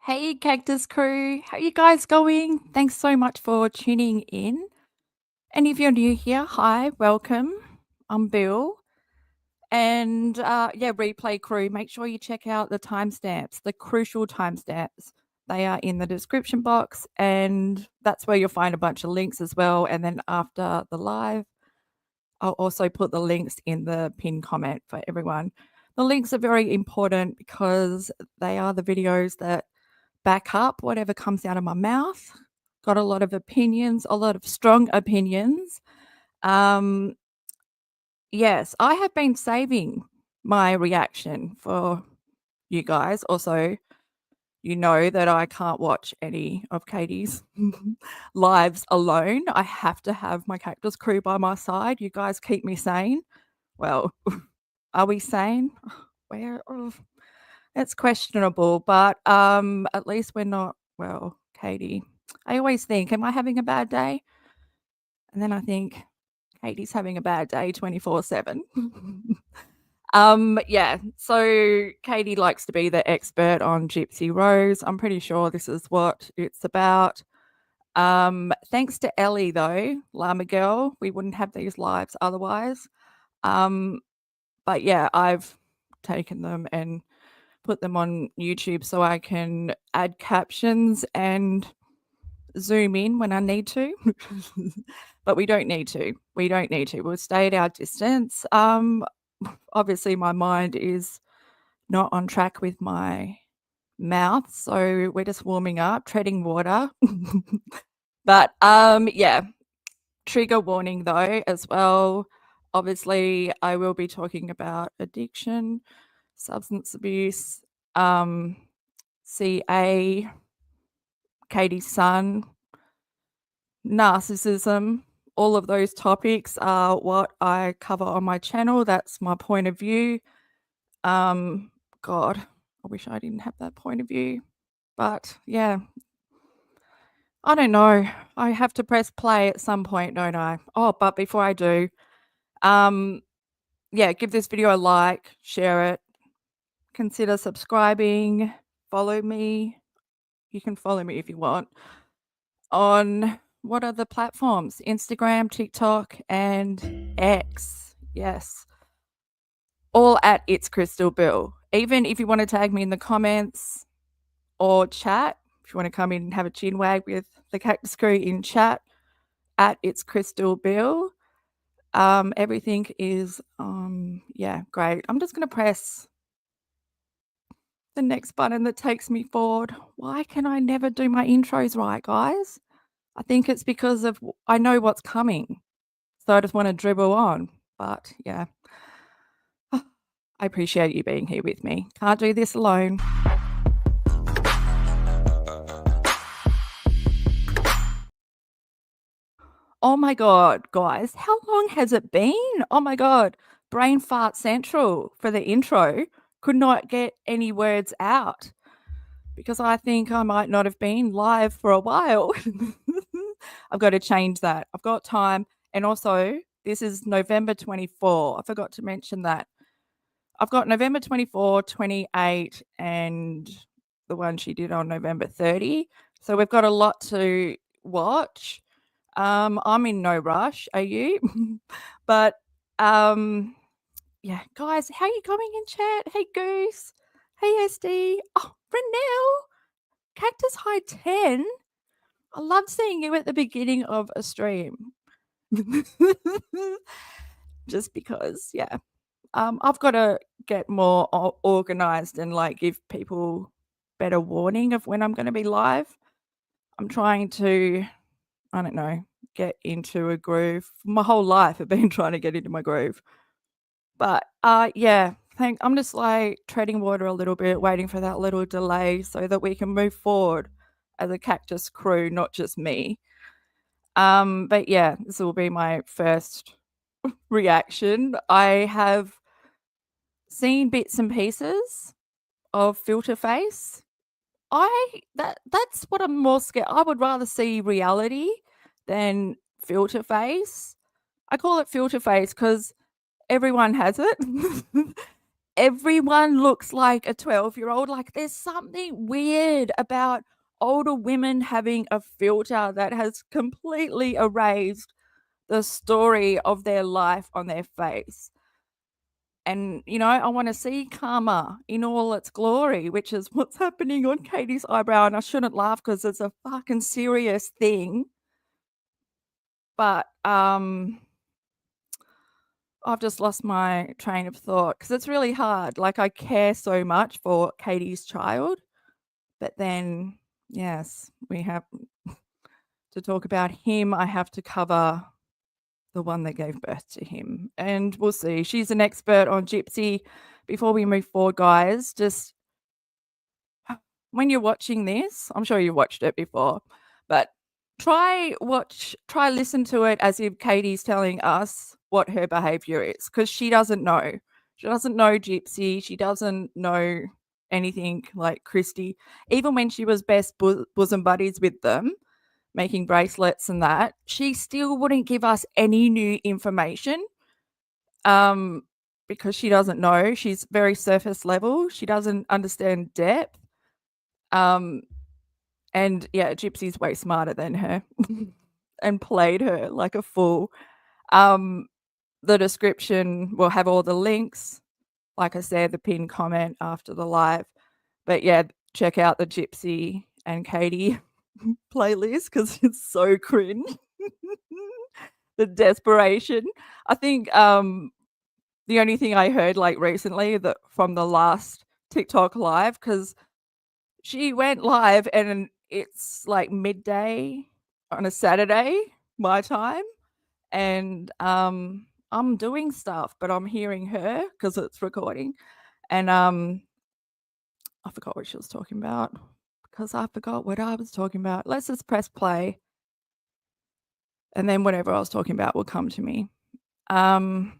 Hey, Cactus crew. How you guys going? Thanks so much for tuning in. And if you're new here, hi, welcome. I'm Bill. And yeah, replay crew, make sure you check out the timestamps, the crucial timestamps. They are in the description box, and that's where you'll find a bunch of links as well. And then after the live, I'll also put the links in the pinned comment for everyone. The links are very important because they are the videos that back up whatever comes out of my mouth. Got a lot of opinions, a lot of strong opinions. Yes, I have been saving my reaction for you guys. Also, you know that I can't watch any of Katie's lives alone. I have to have my Cactus crew by my side. You guys keep me sane. Well, are we sane? Where? Oh, it's questionable, but at least we're not. Well, Katie, I always think, am I having a bad day? And then I think Katie's having a bad day 24/7. Yeah, so Katie likes to be the expert on Gypsy Rose. I'm pretty sure this is what it's about. Thanks to Ellie though, Llama Girl, we wouldn't have these lives otherwise. But yeah, I've taken them and put them on YouTube so I can add captions and zoom in when I need to. But we don't need to. We don't need to. We'll stay at our distance. Obviously, my mind is not on track with my mouth, so we're just warming up, treading water. But yeah, trigger warning though as well. Obviously, I will be talking about addiction, substance abuse, CA, Katie's son, narcissism. All of those topics are what I cover on my channel. That's my point of view. God, I wish I didn't have that point of view. But yeah, I don't know. I have to press play at some point, don't I? Oh, but before I do, yeah, give this video a like, share it, consider subscribing, follow me. You can follow me if you want on what are the platforms? Instagram, TikTok, and X. Yes. All at It's Crystal Bill. Even if you want to tag me in the comments or chat, if you want to come in and have a chin wag with the Cactus crew in chat, at It's Crystal Bill. Everything is, yeah, great. I'm just going to press the next button that takes me forward. Why can I never do my intros right, guys? I think it's because of I know what's coming. So I just want to dribble on. But yeah, I appreciate you being here with me. Can't do this alone. Oh my God, guys, how long has it been? Oh my God, brain fart central for the intro. Could not get any words out because I think I might not have been live for a while. I've got to change that. I've got time. And also, this is November 24. I forgot to mention that. I've got November 24, 28, and the one she did on November 30. So we've got a lot to watch. I'm in no rush. Are you? But yeah, guys, how you going in chat? Hey Goose. Hey SD. Oh, Renelle. Cactus High 10. I love seeing you at the beginning of a stream. Just because, yeah. I've got to get more organized and like give people better warning of when I'm going to be live. I'm trying to, I don't know, get into a groove. My whole life I've been trying to get into my groove. But yeah, I'm just like treading water a little bit, waiting for that little delay so that we can move forward as a Cactus crew, not just me. But yeah, this will be my first reaction. I have seen bits and pieces of Filter Face. That's what I'm more scared. I would rather see reality than Filter Face. I call it Filter Face because everyone has it. everyone looks like a 12-year-old. Like, there's something weird about older women having a filter that has completely erased the story of their life on their face. And, you know, I want to see karma in all its glory, which is what's happening on Katie's eyebrow. And I shouldn't laugh because it's a fucking serious thing. But I've just lost my train of thought because it's really hard. Like, I care so much for Katie's child. But then, yes, we have to talk about him. I have to cover the one that gave birth to him. And we'll see. She's an expert on GYPSY. Before we move forward, guys, just when you're watching this, I'm sure you watched it before, but try listen to it as if Katie's telling us what her behavior is, because she doesn't know. She doesn't know GYPSY. She doesn't know anything like KRISTY. Even when she was best bosom buddies with them, making bracelets and that, she still wouldn't give us any new information because she doesn't know. She's very surface level. She doesn't understand depth. And yeah, GYPSY's way smarter than her and played her like a fool. The description will have all the links. Like I said, the pinned comment after the live. But yeah, check out the GYPSY and Katie playlist because it's so cringe. The desperation. I think the only thing I heard like recently that from the last TikTok live, because she went live and it's like midday on a Saturday, my time, and I'm doing stuff, but I'm hearing her because it's recording, and I forgot what she was talking about because I forgot what I was talking about. Let's just press play, and then whatever I was talking about will come to me. I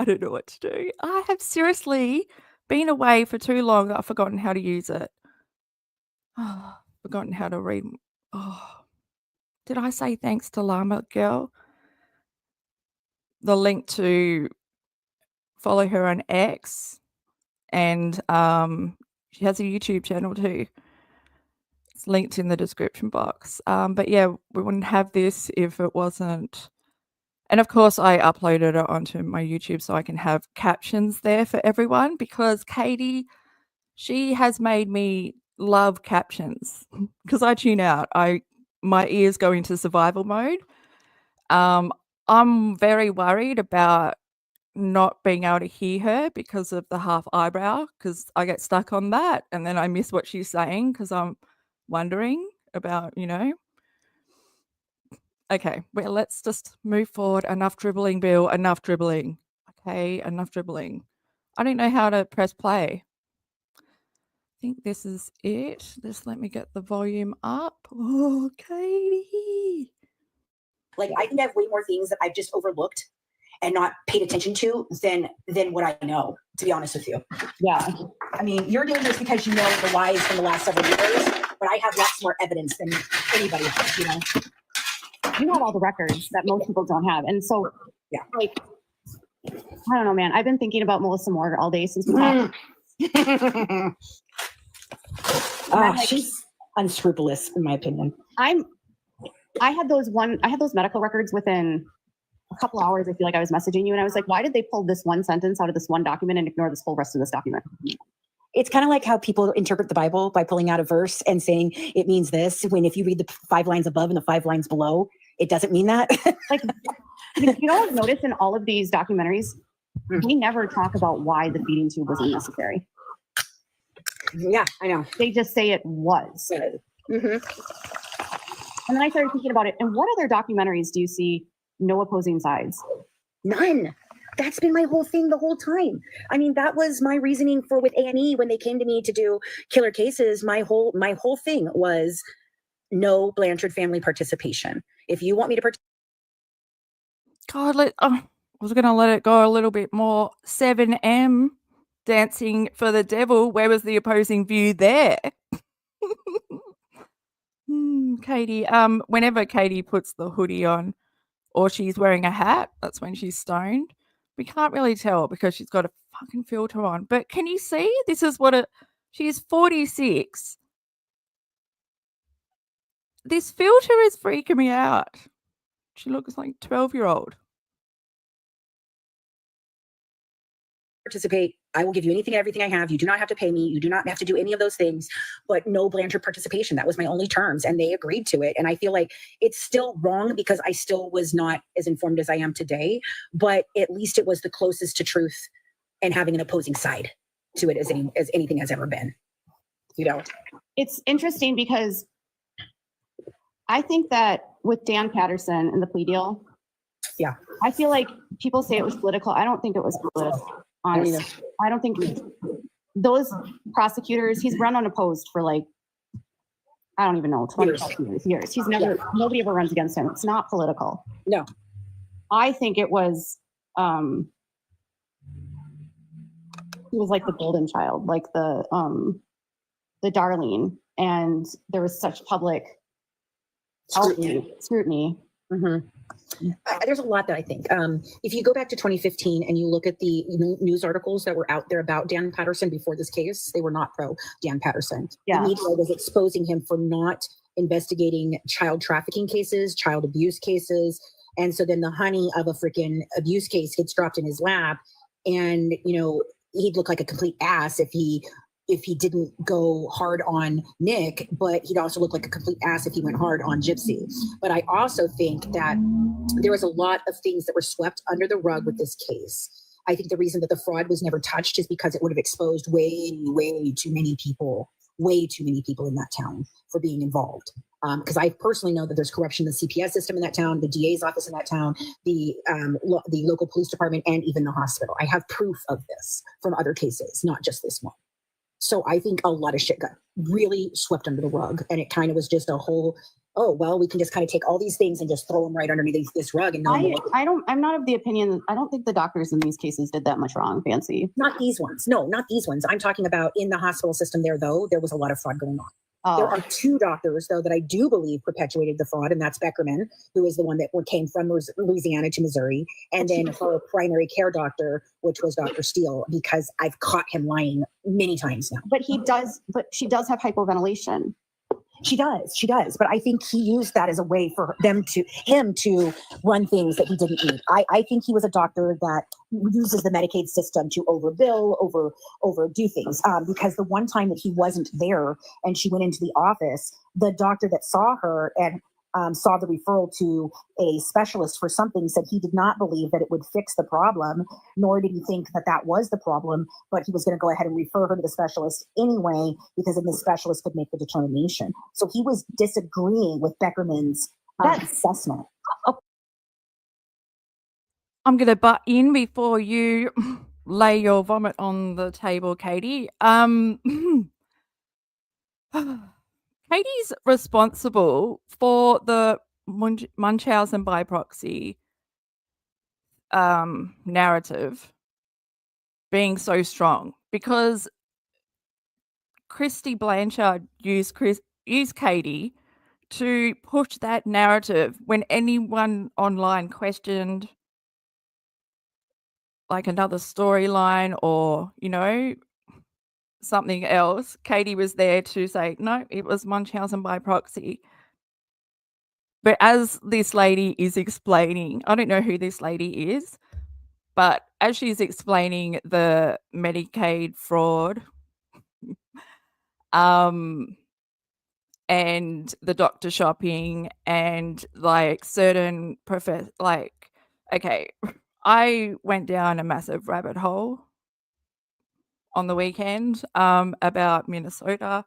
don't know what to do. I have seriously been away for too long. I've forgotten how to use it. Oh, forgotten how to read. Oh, did I say thanks to Llama Girl? The link to follow her on X, and she has a YouTube channel too. It's linked in the description box. But yeah, we wouldn't have this if it wasn't. And of course, I uploaded it onto my YouTube so I can have captions there for everyone, because Katie, she has made me love captions because I tune out. My ears go into survival mode. I'm very worried about not being able to hear her because of the half eyebrow, because I get stuck on that and then I miss what she's saying because I'm wondering about, you know. Okay, well, let's just move forward. Enough dribbling, Bill. Enough dribbling. Okay, enough dribbling. I don't know how to press play. I think this is it. Just let me get the volume up. Oh, Katie. Like, I think I have way more things that I've just overlooked and not paid attention to than what I know, to be honest with you. Yeah. I mean, you're doing this because you know the whys from the last several years, but I have lots more evidence than anybody else, you know? You have all the records that most people don't have. And so, yeah, like, I don't know, man. I've been thinking about Melissa Moore all day since we talked. She's unscrupulous, in my opinion. I had those medical records within a couple hours. I feel like I was messaging you and I was like, why did they pull this one sentence out of this one document and ignore this whole rest of this document? It's kind of like how people interpret the Bible by pulling out a verse and saying it means this, when if you read the 5 lines above and the 5 lines below, it doesn't mean that. Like, you know, I've noticed in all of these documentaries, we never talk about why the feeding tube was unnecessary. Yeah, I know. They just say it was. Mm-hmm. And then I started thinking about it. And what other documentaries do you see no opposing sides? None. That's been my whole thing the whole time. I mean, that was my reasoning for with A&E when they came to me to do killer cases. My whole thing was no Blanchard family participation. If you want me to participate. God, I was going to let it go a little bit more. 7M, Dancing for the Devil. Where was the opposing view there? Katie, whenever Katie puts the hoodie on or she's wearing a hat, that's when she's stoned. We can't really tell because she's got a fucking filter on. But can you see? This is what she's 46. This filter is freaking me out. She looks like 12-year-old. Participate. I will give you anything, everything I have. You do not have to pay me. You do not have to do any of those things, but no Blanchard participation. That was my only terms, and they agreed to it. And I feel like it's still wrong because I still was not as informed as I am today, but at least it was the closest to truth and having an opposing side to it as anything has ever been. You know, It's interesting because I think that with Dan Patterson and the plea deal, yeah, I feel like people say it was political. I don't think it was political. Honestly, I don't think those prosecutors. He's run unopposed for like, I don't even know, 20 years. He's never, nobody ever runs against him. It's not political. No, I think it was. He was like the golden child, like the darling, and there was such public scrutiny. Mm-hmm. There's a lot that I think. If you go back to 2015 and you look at the news articles that were out there about Dan Patterson before this case, they were not pro Dan Patterson. Yeah. The media was exposing him for not investigating child trafficking cases, child abuse cases. And so then the honey of a freaking abuse case gets dropped in his lap. And, he'd look like a complete ass if he didn't go hard on Nick, but he'd also look like a complete ass if he went hard on Gypsy. But I also think that there was a lot of things that were swept under the rug with this case. I think the reason that the fraud was never touched is because it would have exposed way too many people in that town for being involved. Because I personally know that there's corruption in the CPS system in that town, the DA's office in that town, the local police department, and even the hospital. I have proof of this from other cases, not just this one. So I think a lot of shit got really swept under the rug, and it kind of was just a whole, we can just kind of take all these things and just throw them right underneath this rug. And I'm not of the opinion. I don't think the doctors in these cases did that much wrong, Fancy. Not these ones. No, not these ones. I'm talking about in the hospital system there, though, there was a lot of fraud going on. Oh. There are two doctors, though, that I do believe perpetuated the fraud, and that's Beckerman, who is the one that came from Louisiana to Missouri, and then her primary care doctor, which was Dr. Steele, because I've caught him lying many times now. But she does have hypoventilation. She does. But I think he used that as a way for him to run things that he didn't need. I think he was a doctor that uses the Medicaid system to overbill, overdo things. Because the one time that he wasn't there and she went into the office, the doctor that saw her and saw the referral to a specialist for something said he did not believe that it would fix the problem, nor did he think that that was the problem, but he was going to go ahead and refer her to the specialist anyway, because then the specialist could make the determination. So he was disagreeing with Beckerman's assessment. I'm going to butt in before you lay your vomit on the table, Katie. Katie's responsible for the Munchausen by proxy narrative being so strong because KRISTY Blanchard used Katie to push that narrative when anyone online questioned like another storyline or, something else. Katie was there to say, no, it was Munchausen by proxy. But as this lady is explaining, I don't know who this lady is, but as she's explaining the Medicaid fraud and the doctor shopping and like certain okay, I went down a massive rabbit hole on the weekend about Minnesota.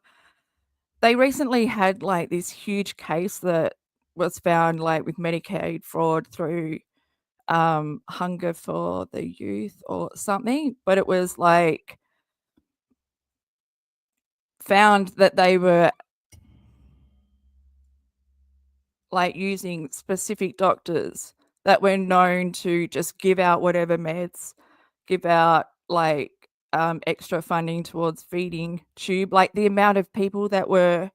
They recently had like this huge case that was found like with Medicaid fraud through Hunger for the Youth or something, but it was like found that they were like using specific doctors that were known to just give out whatever meds, give out like extra funding towards feeding tube, like the amount of people that were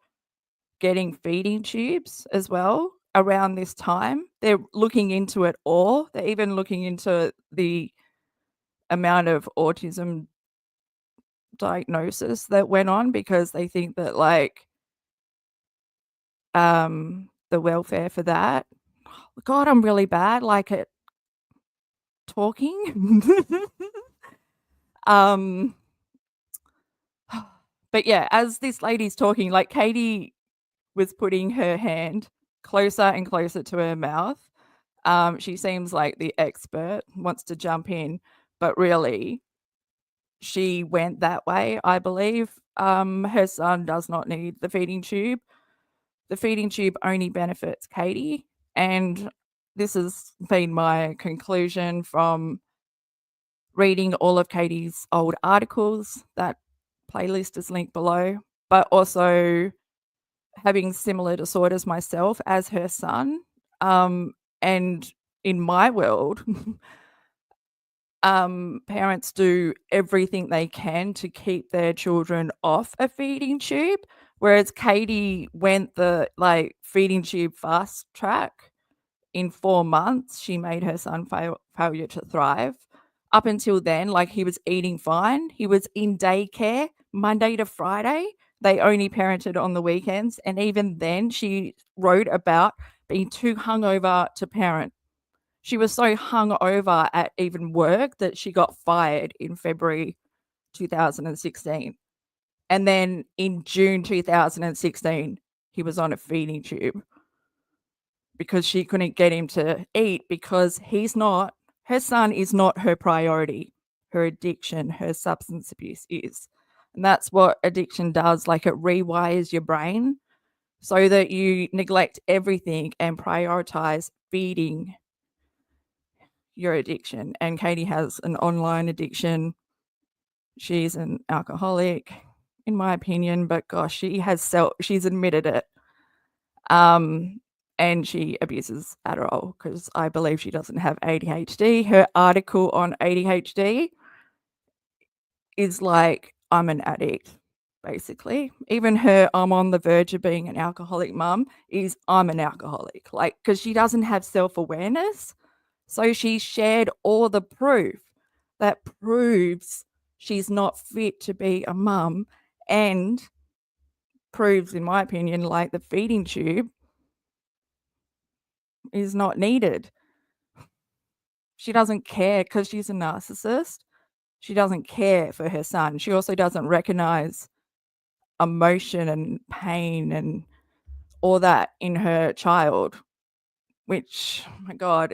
getting feeding tubes as well around this time. They're looking into it all. They're even looking into the amount of autism diagnosis that went on, because they think that like the welfare for that. God, I'm really bad like at talking. But yeah, as this lady's talking, like Katie was putting her hand closer and closer to her mouth. She seems like the expert, wants to jump in, but really she went that way, I believe. Her son does not need the feeding tube. The feeding tube only benefits Katie, and this has been my conclusion from reading all of Katie's old articles. That playlist is linked below, but also having similar disorders myself as her son. And in my world, parents do everything they can to keep their children off a feeding tube, whereas Katie went the like feeding tube fast track. In 4 months, she made her son failure to thrive. Up until then, like, he was eating fine. He was in daycare Monday to Friday. They only parented on the weekends. And even then, she wrote about being too hungover to parent. She was so hungover at even work that she got fired in February 2016. And then in June 2016, he was on a feeding tube because she couldn't get him to eat, because her son is not her priority. Her addiction, her substance abuse is. And that's what addiction does. Like, it rewires your brain so that you neglect everything and prioritize feeding your addiction. And Katie has an online addiction. She's an alcoholic, in my opinion, but gosh, she's admitted it. And she abuses Adderall, because I believe she doesn't have ADHD. Her article on ADHD is like, I'm an addict, basically. Even her I'm on the verge of being an alcoholic mum is I'm an alcoholic, like, because she doesn't have self-awareness. So she shared all the proof that proves she's not fit to be a mum, and proves, in my opinion, like the feeding tube is not needed. She doesn't care because she's a narcissist. She doesn't care for her son. She also doesn't recognize emotion and pain and all that in her child, which, oh my God,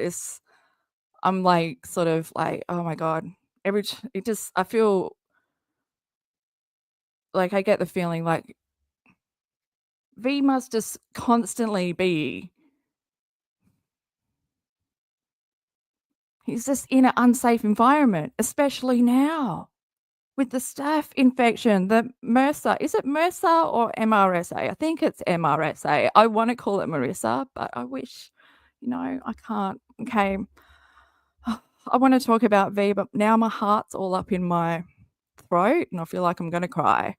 I'm like, sort of like, oh my God, I feel like I get the feeling like V must just constantly be, he's just in an unsafe environment, especially now with the staph infection, the MRSA. Is it MRSA or MRSA? I think it's MRSA. I want to call it Marissa, but I wish, I can't. Okay. I want to talk about V, but now my heart's all up in my throat and I feel like I'm going to cry.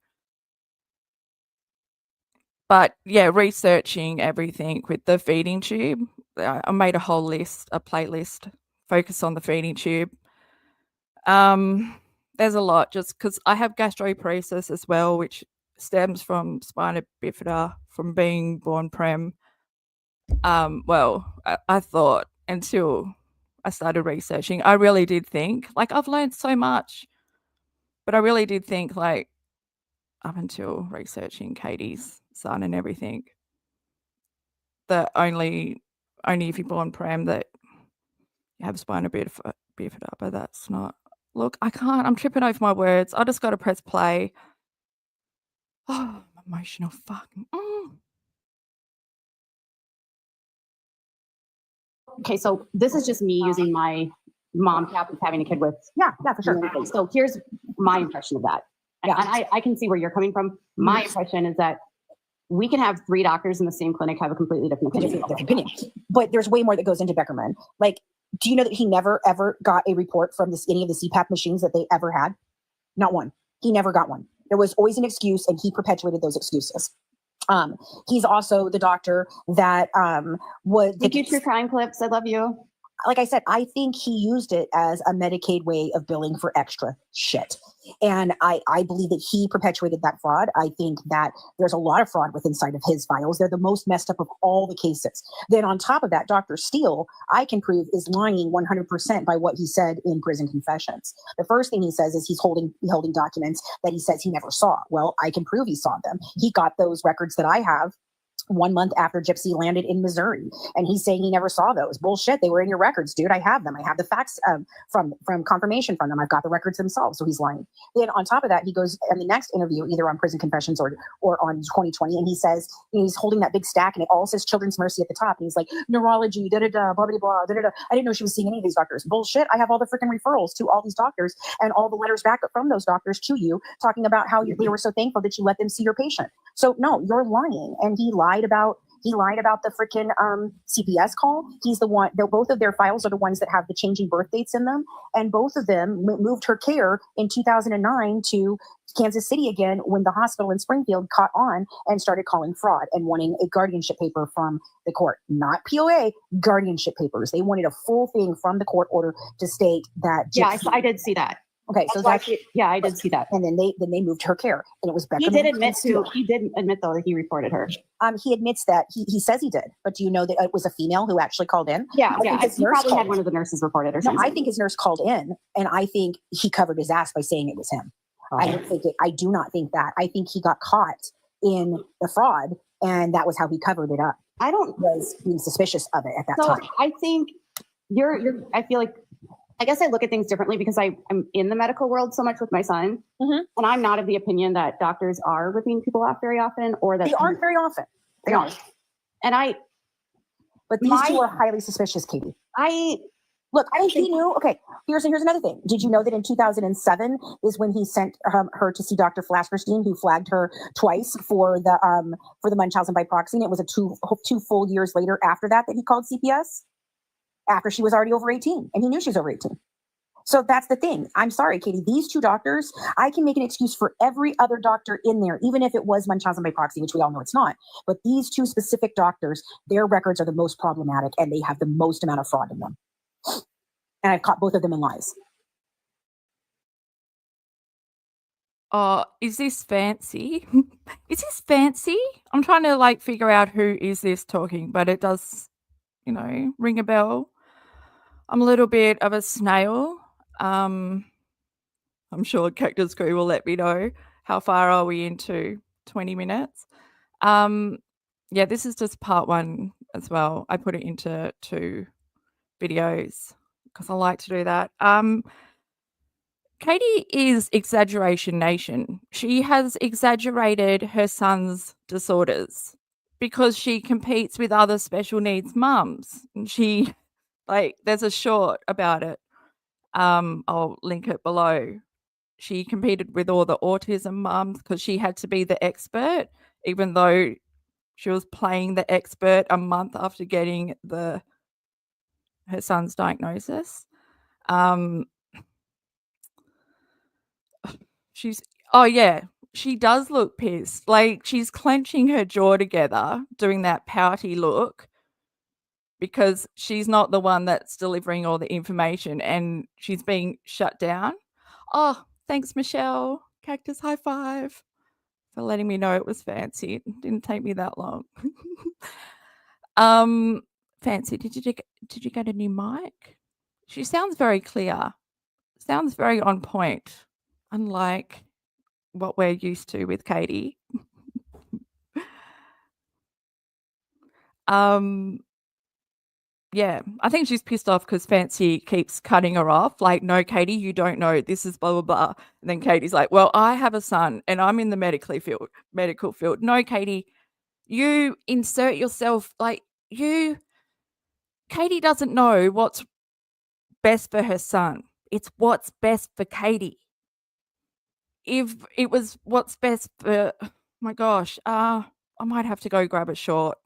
But yeah, researching everything with the feeding tube, I made a whole list, a playlist, focus on the feeding tube. There's a lot, just because I have gastroparesis as well, which stems from spina bifida, from being born prem. Well, I thought, until I started researching, I really did think, like, I've learned so much, but I really did think, like, up until researching Katie's son and everything, that only if you're born prem that you have spina bifida, but that's not. Look, I can't. I'm tripping over my words. I just got to press play. Oh, emotional fucking. Okay, so this is just me using my mom cap with having a kid with. Yeah, for sure. So here's my impression of that. And I can see where you're coming from. My impression is that we can have 3 doctors in the same clinic have a completely different opinion. But there's way more that goes into Beckerman. Like, do you know that he never ever got a report from any of the CPAP machines that they ever had? Not one. He never got one. There was always an excuse, and he perpetuated those excuses. He's also the doctor that was. Thank you, True Crime Clips. I love you. like I said, I think he used it as a Medicaid way of billing for extra shit. And I believe that he perpetuated that fraud. I think that there's a lot of fraud within inside of his files. They're the most messed up of all the cases. Then on top of that, Dr. Steele, I can prove, is lying 100% by what he said in prison confessions. The first thing he says is he's holding documents that he says he never saw. Well, I can prove he saw them. He got those records that I have 1 month after Gypsy landed in Missouri, and he's saying he never saw those. Bullshit. They were in your records, dude. I have them. I have the facts from confirmation from them. I've got the records themselves. So he's lying. Then on top of that, he goes in the next interview, either on Prison Confessions or on 2020, and he says, he's holding that big stack, and it all says Children's Mercy at the top, and he's like, neurology, blah blah blah blah da da. I didn't know she was seeing any of these doctors. Bullshit. I have all the freaking referrals to all these doctors and all the letters back from those doctors to you, talking about how they were so thankful that you let them see your patient. So no, you're lying. And he lied about the freaking CPS call. He's the one, both of their files are the ones that have the changing birth dates in them. And both of them moved her care in 2009 to Kansas City again when the hospital in Springfield caught on and started calling fraud and wanting a guardianship paper from the court. Not POA, guardianship papers. They wanted a full thing from the court order to state that. Yeah, I did see that. Okay, so that's yeah, I did see that. And then they moved her care, and it was Beckham. He did admit though that he reported her. He admits that he says he did, but do you know that it was a female who actually called in? Yeah, he probably had one of the nurses reported or something. No, I think his nurse called in, and I think he covered his ass by saying it was him. Okay. I do not think that. I think he got caught in the fraud, and that was how he covered it up. Was being suspicious of it at that time. I think I feel like, I guess I look at things differently because I'm in the medical world so much with my son. And I'm not of the opinion that doctors are ripping people off very often, or that they aren't very often. They aren't. But these two are highly suspicious, Katie. Look, I think he knew. Okay, here's another thing. Did you know that in 2007 is when he sent her to see Dr. Flaskerstein, who flagged her twice for the Munchausen by proxy? And it was two full years later after that he called CPS, after she was already over 18, and he knew she was over 18. So that's the thing. I'm sorry, Katie. These two doctors, I can make an excuse for every other doctor in there, even if it was Munchausen by proxy, which we all know it's not. But these two specific doctors, their records are the most problematic, and they have the most amount of fraud in them. And I've caught both of them in lies. Is this fancy? Is this fancy? I'm trying to figure out who is this talking, but it does, ring a bell. I'm a little bit of a snail. I'm sure Cactus Crew will let me know how far are we into 20 minutes. Yeah, this is just part 1 as well. I put it into 2 videos because I like to do that. Katie is Exaggeration Nation. She has exaggerated her son's disorders because she competes with other special needs mums. And she, there's a short about it. I'll link it below. She competed with all the autism mums because she had to be the expert, even though she was playing the expert a month after getting her son's diagnosis. She does look pissed. She's clenching her jaw together, doing that pouty look, because she's not the one that's delivering all the information and she's being shut down. Oh, thanks, Michelle. Cactus high five for letting me know it was fancy. It didn't take me that long. Fancy, did you get a new mic? She sounds very clear. Sounds very on point, unlike what we're used to with Katie. Yeah, I think she's pissed off because Fancy keeps cutting her off. No, Katie, you don't know. This is blah, blah, blah. And then Katie's like, well, I have a son and I'm in the medical field. No, Katie, you insert yourself. Katie doesn't know what's best for her son. It's what's best for Katie. If it was what's best for, my gosh, I might have to go grab a short.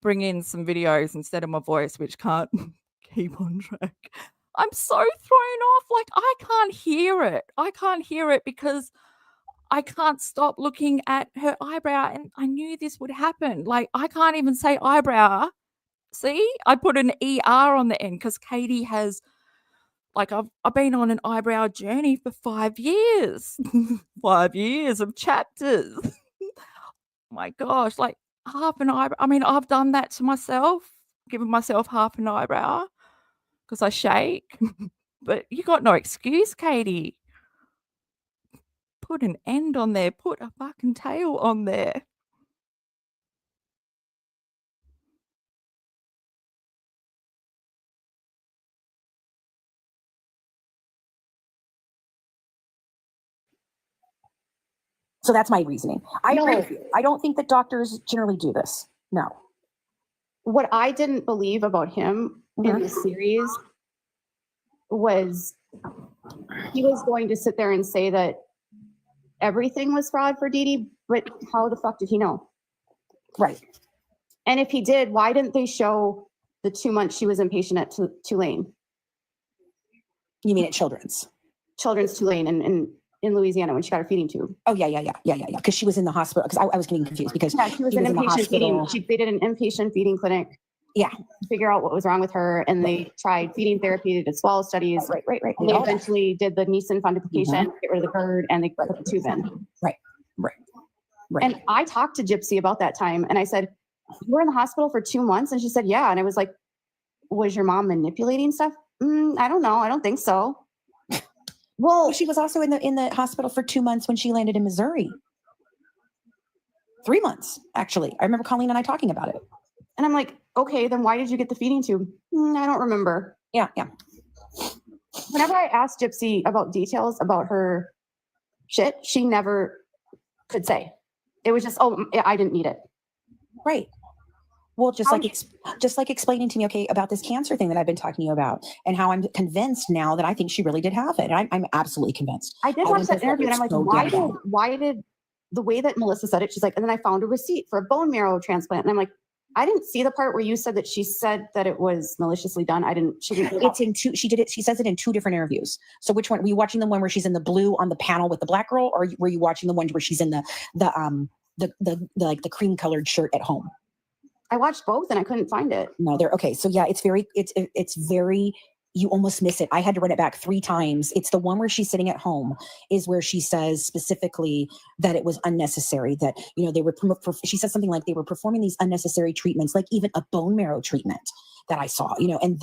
Bring in some videos instead of my voice, which can't keep on track. I'm so thrown off. I can't hear it. I can't hear it because I can't stop looking at her eyebrow. And I knew this would happen. I can't even say eyebrow See, I put an ER on the end because Katie has, like, I've been on an eyebrow journey for 5 years. 5 years of chapters. My gosh, like half an eyebrow. I mean, I've done that to myself, given myself half an eyebrow because I shake. But you got no excuse, Katie. Put an end on there. Put a fucking tail on there. So that's my reasoning. I agree No. with you. I don't think that doctors generally do this. No. What I didn't believe about him in the series was he was going to sit there and say that everything was fraud for DEEDEE, but how the fuck did he know? Right. And if he did, why didn't they show the 2 months she was inpatient at Tulane? You mean at Children's Tulane in Louisiana when she got her feeding tube. Oh, yeah. Because she was in the hospital. Because I was getting confused because Yeah, she was in inpatient feeding. They did an inpatient feeding clinic. Yeah. To figure out what was wrong with her. And they tried feeding therapy, they did swallow studies. Right. And they eventually did the Nissen fundoplication, get rid of the GERD, and they put the tube in. Right. And I talked to Gypsy about that time and I said, you were in the hospital for 2 months? And she said, yeah. And I was like, was your mom manipulating stuff? I don't know. I don't think so. Well, she was also in the hospital for 2 months when she landed in Missouri. 3 months, actually. I remember Colleen and I talking about it. And I'm like, okay, then why did you get the feeding tube? I don't remember. Yeah. Whenever I asked Gypsy about details about her shit, she never could say. It was just, oh, I didn't need it. Right. Well, just like explaining to me, okay, about this cancer thing that I've been talking to you about and how I'm convinced now that I think she really did have it. I'm absolutely convinced. I did watch that interview and I'm like, why did the way that Melissa said it, she's like, and then I found a receipt for a bone marrow transplant. And I'm like, I didn't see the part where you said that she said that it was maliciously done. She didn't. It's in two. She did it. She says it in 2 different interviews. So which one were you watching? The one where she's in the blue on the panel with the black girl, or were you watching the one where she's in the like the cream colored shirt at home? I watched both and I couldn't find it. No, they're okay. So yeah, it's very, you almost miss it. I had to run it back 3 times. It's the one where she's sitting at home is where she says specifically that it was unnecessary, that, they were, she says something like they were performing these unnecessary treatments, like even a bone marrow treatment that I saw, and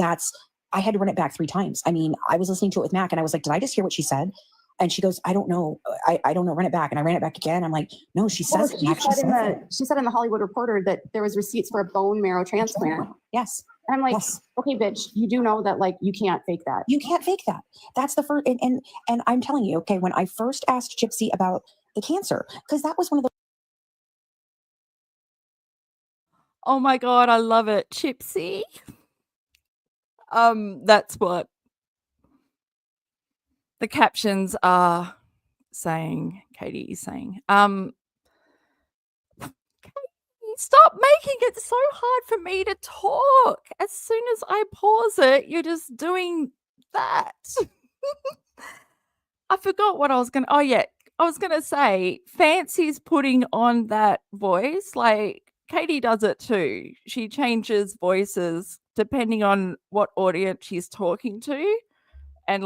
I had to run it back 3 times. I mean, I was listening to it with Mac and I was like, did I just hear what she said? And she goes, I don't know. I don't know. Run it back. And I ran it back again. I'm like, no, she says it. She said in the Hollywood Reporter that there was receipts for a bone marrow transplant. Yes. And I'm like, okay, bitch, you do know that you can't fake that. You can't fake that. That's the first. And I'm telling you, okay, when I first asked Gypsy about the cancer, because that was one of the. Oh my God, I love it. Gypsy. That's what the captions are saying. Katie is saying, stop making it so hard for me to talk. As soon as I pause it, you're just doing that. I forgot what I was going to, I was going to say, Fancy's putting on that voice. Like, Katie does it too. She changes voices depending on what audience she's talking to and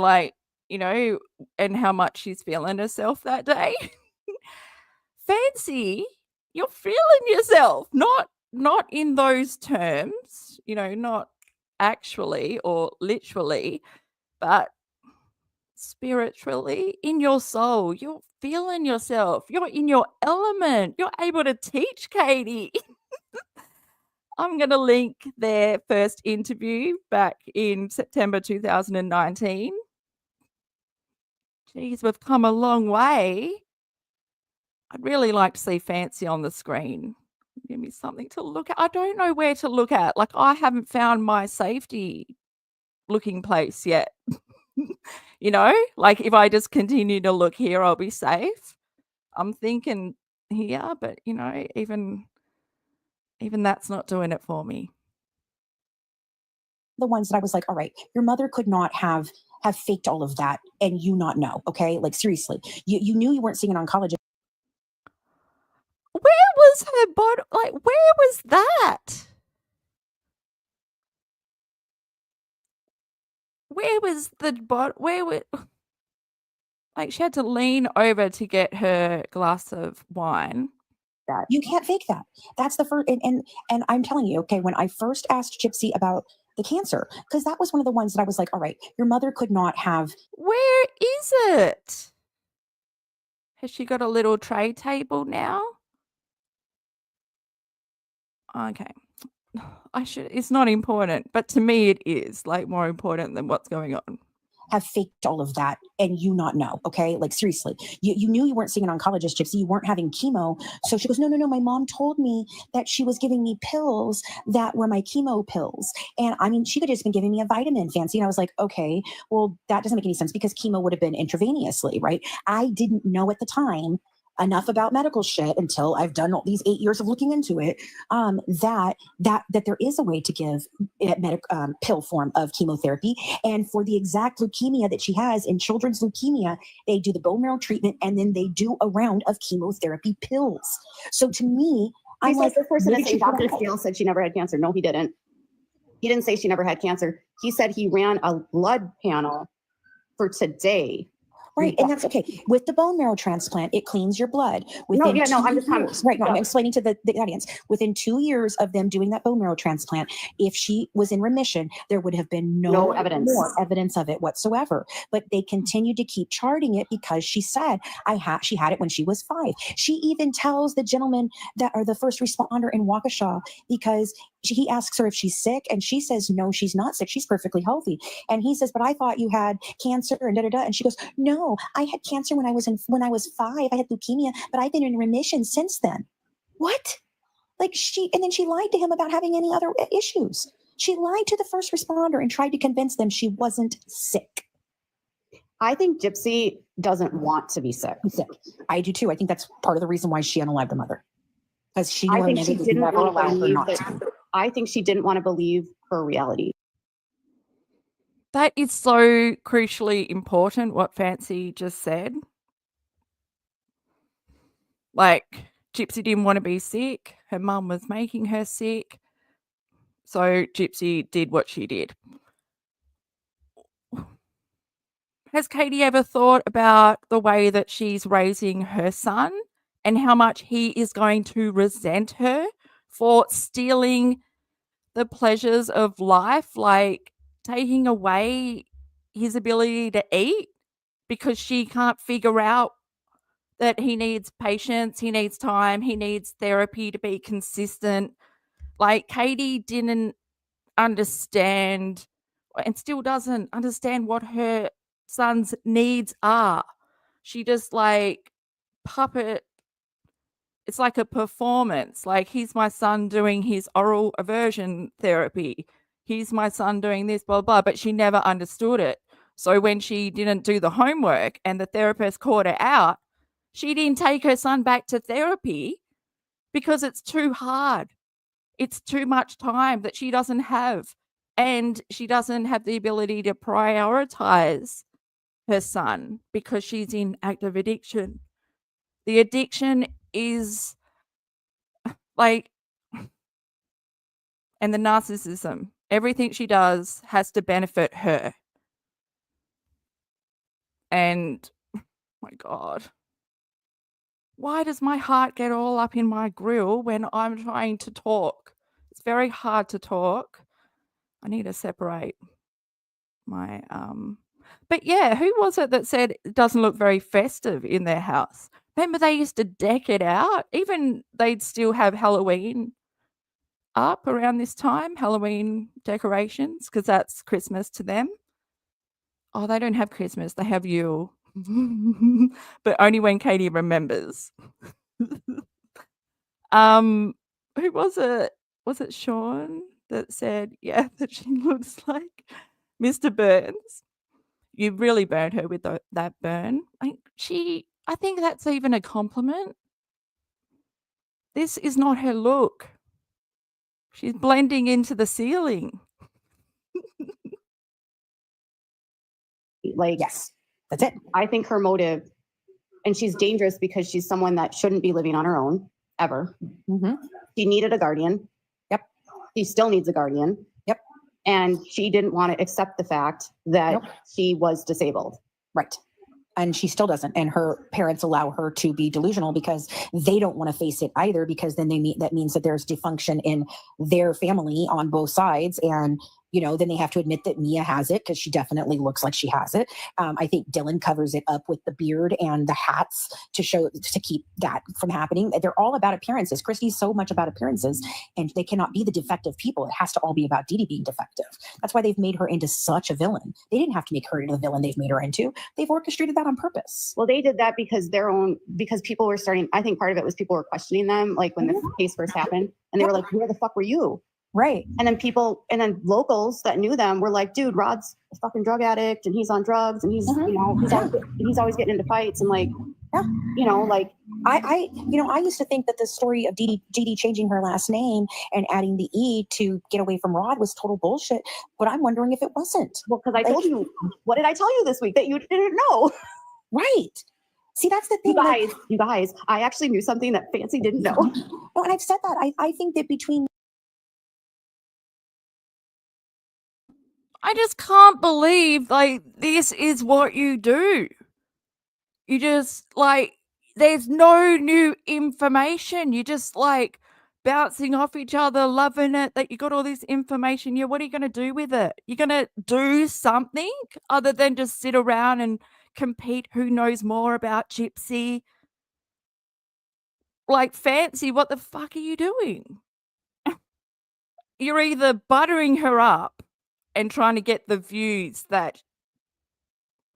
and how much she's feeling herself that day. Fancy, you're feeling yourself, not in those terms, not actually or literally, but spiritually, in your soul. You're feeling yourself. You're in your element. You're able to teach, Katie. I'm going to link their first interview back in September 2019. Geez, we've come a long way. I'd really like to see Fancy on the screen. Give me something to look at. I don't know where to look at. Like, I haven't found my safety looking place yet. Like if I just continue to look here, I'll be safe. I'm thinking here, but even that's not doing it for me. The ones that I was like, all right, your mother could not have faked all of that and you not know. Okay. Like seriously, you knew you weren't seeing an oncologist. Where was her body? Like, where was that? where was the bot? Where were, like, she had to lean over to get her glass of wine. You can't fake that. That's the first, and I'm telling you, okay, when I first asked Gypsy about the cancer, because that was one of the ones that I was like, all right, your mother could not have. Where is it? Has she got a little tray table now? Okay. It's not important, but to me it is, like, more important than what's going on. Have faked all of that and you not know, okay? Like, seriously, you knew you weren't seeing an oncologist, Gypsy. You weren't having chemo. So she goes, no, my mom told me that she was giving me pills that were my chemo pills. And I mean, she could have just been giving me a vitamin, Fancy. And I was like, okay, well, that doesn't make any sense because chemo would have been intravenously, right? I didn't know at the time enough about medical shit until I've done all these 8 years of looking into it, that there is a way to give pill form of chemotherapy. And for the exact leukemia that she has in children's leukemia, they do the bone marrow treatment and then they do a round of chemotherapy pills. So to me, I'm like, this person is saying Dr. Steele said she never had cancer. No, he didn't. He didn't say she never had cancer. He said he ran a blood panel for today. Right, and that's okay. With the bone marrow transplant, it cleans your blood. I'm just right. No, I'm explaining to the audience. Within 2 years of them doing that bone marrow transplant, if she was in remission, there would have been no evidence, more evidence of it whatsoever. But they continued to keep charting it because she said she had it when she was 5. She even tells the gentleman or the first responder in Waukesha, because he asks her if she's sick, and she says no, she's not sick. She's perfectly healthy. And he says, but I thought you had cancer and and she goes, no, I had cancer when I was 5. I had leukemia, but I've been in remission since then. What? Like, and then she lied to him about having any other issues. She lied to the first responder and tried to convince them she wasn't sick. I think Gypsy doesn't want to be sick. I do too. I think that's part of the reason why she unalived her mother. Because she I think she didn't want to believe that. I think she didn't want to believe her reality. That is so crucially important, what Fancy just said. Like, Gypsy didn't want to be sick. Her mum was making her sick. So Gypsy did what she did. Has Katie ever thought about the way that she's raising her son and how much he is going to resent her for stealing the pleasures of life, like taking away his ability to eat because she can't figure out that he needs patience, he needs time, he needs therapy to be consistent. Like, Katie didn't understand and still doesn't understand what her son's needs are. She just, like, it's like a performance. Like, here's my son doing his oral aversion therapy. Here's my son doing this, blah, blah, but she never understood it. So when she didn't do the homework and the therapist caught her out, she didn't take her son back to therapy because it's too hard. It's too much time that she doesn't have. And she doesn't have the ability to prioritize her son because she's in active addiction. The addiction is like, and the narcissism, everything she does has to benefit her. And my God, why does my heart get all up in my grill when I'm trying to talk? It's very hard to talk. I need to separate my, but yeah, who was it that said it doesn't look very festive in their house? Remember they used to deck it out? Even they'd still have Halloween up around this time, Halloween decorations, because that's Christmas to them. Oh, they don't have Christmas, they have Yule. But only when Katie remembers. Who was it? Was it Sean that said, yeah, that she looks like Mr. Burns? You really burned her with that burn. I think that's even a compliment. This is not her look. She's blending into the ceiling. Like, yes, that's it. I think her motive, and she's dangerous because she's someone that shouldn't be living on her own ever. Mm-hmm. She needed a guardian. Yep. She still needs a guardian. Yep. And she didn't want to accept the fact that Nope. she was disabled. Right. And she still doesn't. And her parents allow her to be delusional because they don't want to face it either, because then that means that there's dysfunction in their family on both sides. And, you know, then they have to admit that Mia has it because she definitely looks like she has it. I think Dylan covers it up with the beard and the hats to keep that from happening. They're all about appearances. KRISTY's so much about appearances, and they cannot be the defective people. It has to all be about DEEDEE being defective. That's why they've made her into such a villain. They didn't have to make her into the villain they've made her into. They've orchestrated that on purpose. Well, they did that because because people were starting, I think part of it was people were questioning them, like when this case first happened, and they were like, where the fuck were you? Right. And then locals that knew them were like, dude, Rod's a fucking drug addict and he's on drugs and he's, you know, he's always getting into fights and like, you know, like I used to think that the story of DEEDEE changing her last name and adding the E to get away from Rod was total bullshit, but I'm wondering if it wasn't. Well, because I told you, what did I tell you this week that you didn't know? Right. See, that's the thing. You guys, I actually knew something that Fancy didn't know. No, and I've said that. I think that between I just can't believe, like, this is what you do. You just, like, there's no new information. You're just, like, bouncing off each other, loving it that you got all this information. Yeah, what are you going to do with it? You're going to do something other than just sit around and compete who knows more about Gypsy? Like, Fancy, what the fuck are you doing? You're either buttering her up and trying to get the views that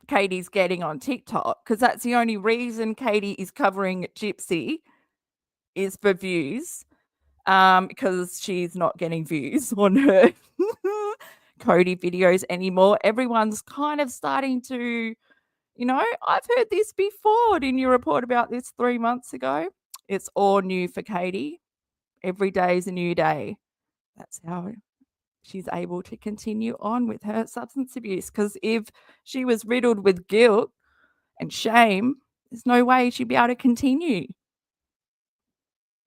Katie's getting on TikTok, because that's the only reason Katie is covering Gypsy is for views, because she's not getting views on her Cody videos anymore. Everyone's kind of starting to, you know, I've heard this before. Didn't you report about this 3 months ago? It's all new for Katie. Every day is a new day. That's how she's able to continue on with her substance abuse, because if she was riddled with guilt and shame, there's no way she'd be able to continue.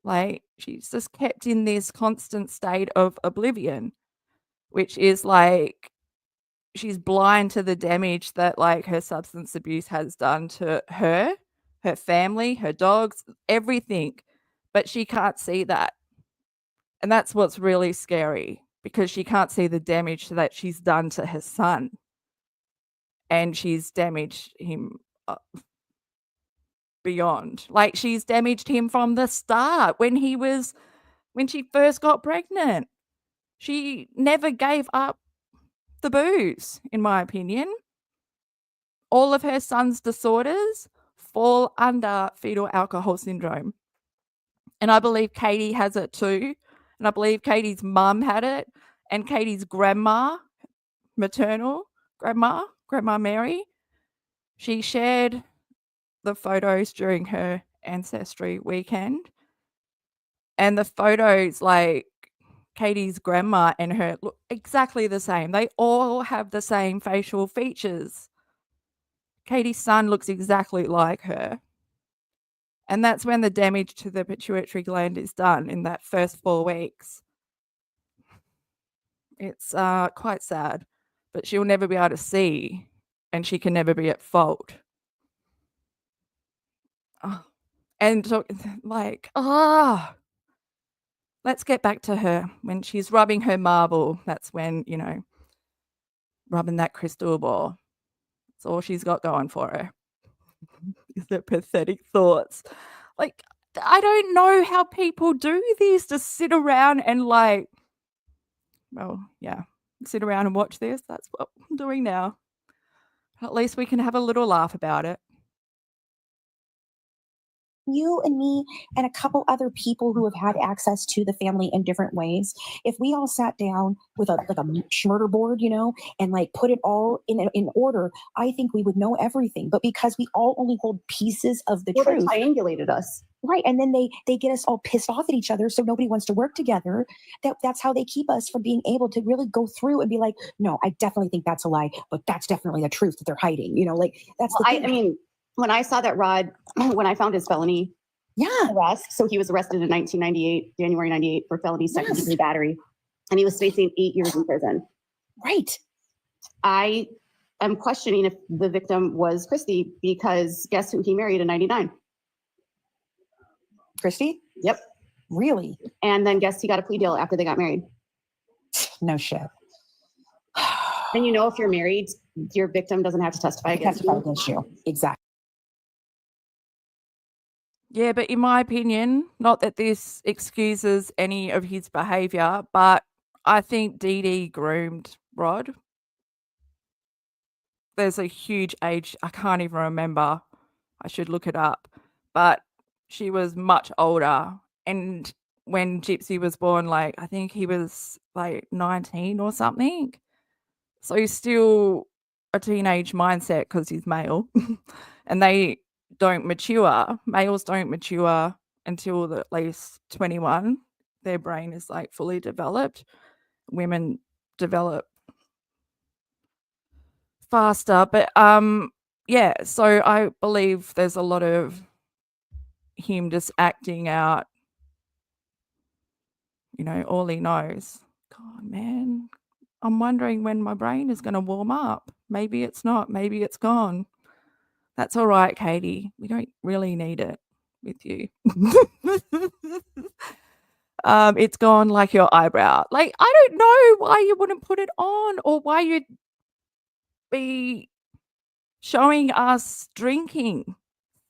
Like, she's just kept in this constant state of oblivion, which is like she's blind to the damage that, like, her substance abuse has done to her family, her dogs, everything, but she can't see that. And that's what's really scary, because she can't see the damage that she's done to her son. And she's damaged him beyond. Like, she's damaged him from the start when she first got pregnant. She never gave up the booze, in my opinion. All of her son's disorders fall under fetal alcohol syndrome. And I believe Katie has it too. And I believe Katie's mum had it, and Katie's grandma, maternal grandma Mary, she shared the photos during her ancestry weekend. And the photos, like, Katie's grandma and her look exactly the same. They all have the same facial features. Katie's son looks exactly like her. And that's when the damage to the pituitary gland is done, in that first 4 weeks. It's quite sad, but she'll never be able to see, and she can never be at fault. And so, like, let's get back to her. When she's rubbing her marble, that's when, you know, rubbing that crystal ball. That's all she's got going for her. Is her pathetic thoughts. Like, I don't know how people do this, to sit around and, like, well, yeah, sit around and watch this. That's what I'm doing now. At least we can have a little laugh about it. you and me and a couple other people who have had access to the family in different ways, if we all sat down with a murder board, you know, and like put it all in order, I think we would know everything. But because we all only hold pieces of the truth, They triangulated us. right? And then they get us all pissed off at each other, so nobody wants to work together. That's how they keep us from being able to really go through and be like, no, I definitely think that's a lie, but that's definitely the truth that they're hiding. You know, like that's the thing. I mean, when I saw that Rod, when I found his felony arrest, so he was arrested in 1998, January 98, for felony second degree battery, and he was facing 8 years in prison. Right. I am questioning if the victim was KRISTY, because guess who he married in 99? KRISTY? Yep. Really? And then guess he got a plea deal after they got married. No shit. And you know, if you're married, your victim doesn't have to testify against you. Exactly. Yeah, but in my opinion, not that this excuses any of his behavior, but I think DEEDEE groomed Rod. There's a huge age, I can't even remember. I should look it up. But she was much older. And when Gypsy was born, like, I think he was like 19 or something. So he's still a teenage mindset because he's male. And they don't mature. Males don't mature until at least 21. Their brain is like fully developed. Women develop faster. But yeah, so I believe there's a lot of him just acting out, you know, all he knows. God, man, I'm wondering when my brain is going to warm up. Maybe it's not. Maybe it's gone. That's all right, Katie. We don't really need it with you. It's gone like your eyebrow. Like, I don't know why you wouldn't put it on, or why you'd be showing us drinking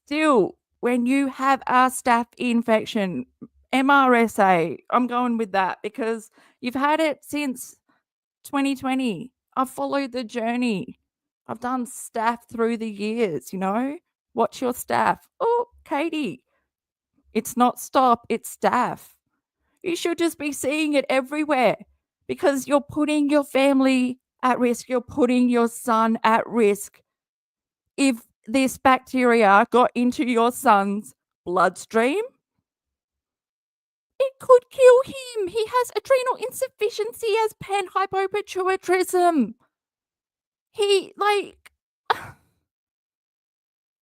still when you have a staph infection, MRSA. I'm going with that because you've had it since 2020. I've followed the journey. I've done staph through the years, you know. What's your staph? Oh, Katie, it's not stop, it's staph. You should just be seeing it everywhere because you're putting your family at risk. You're putting your son at risk. If this bacteria got into your son's bloodstream, it could kill him. He has adrenal insufficiency as PANHYPOPITUARTRISM. He, like,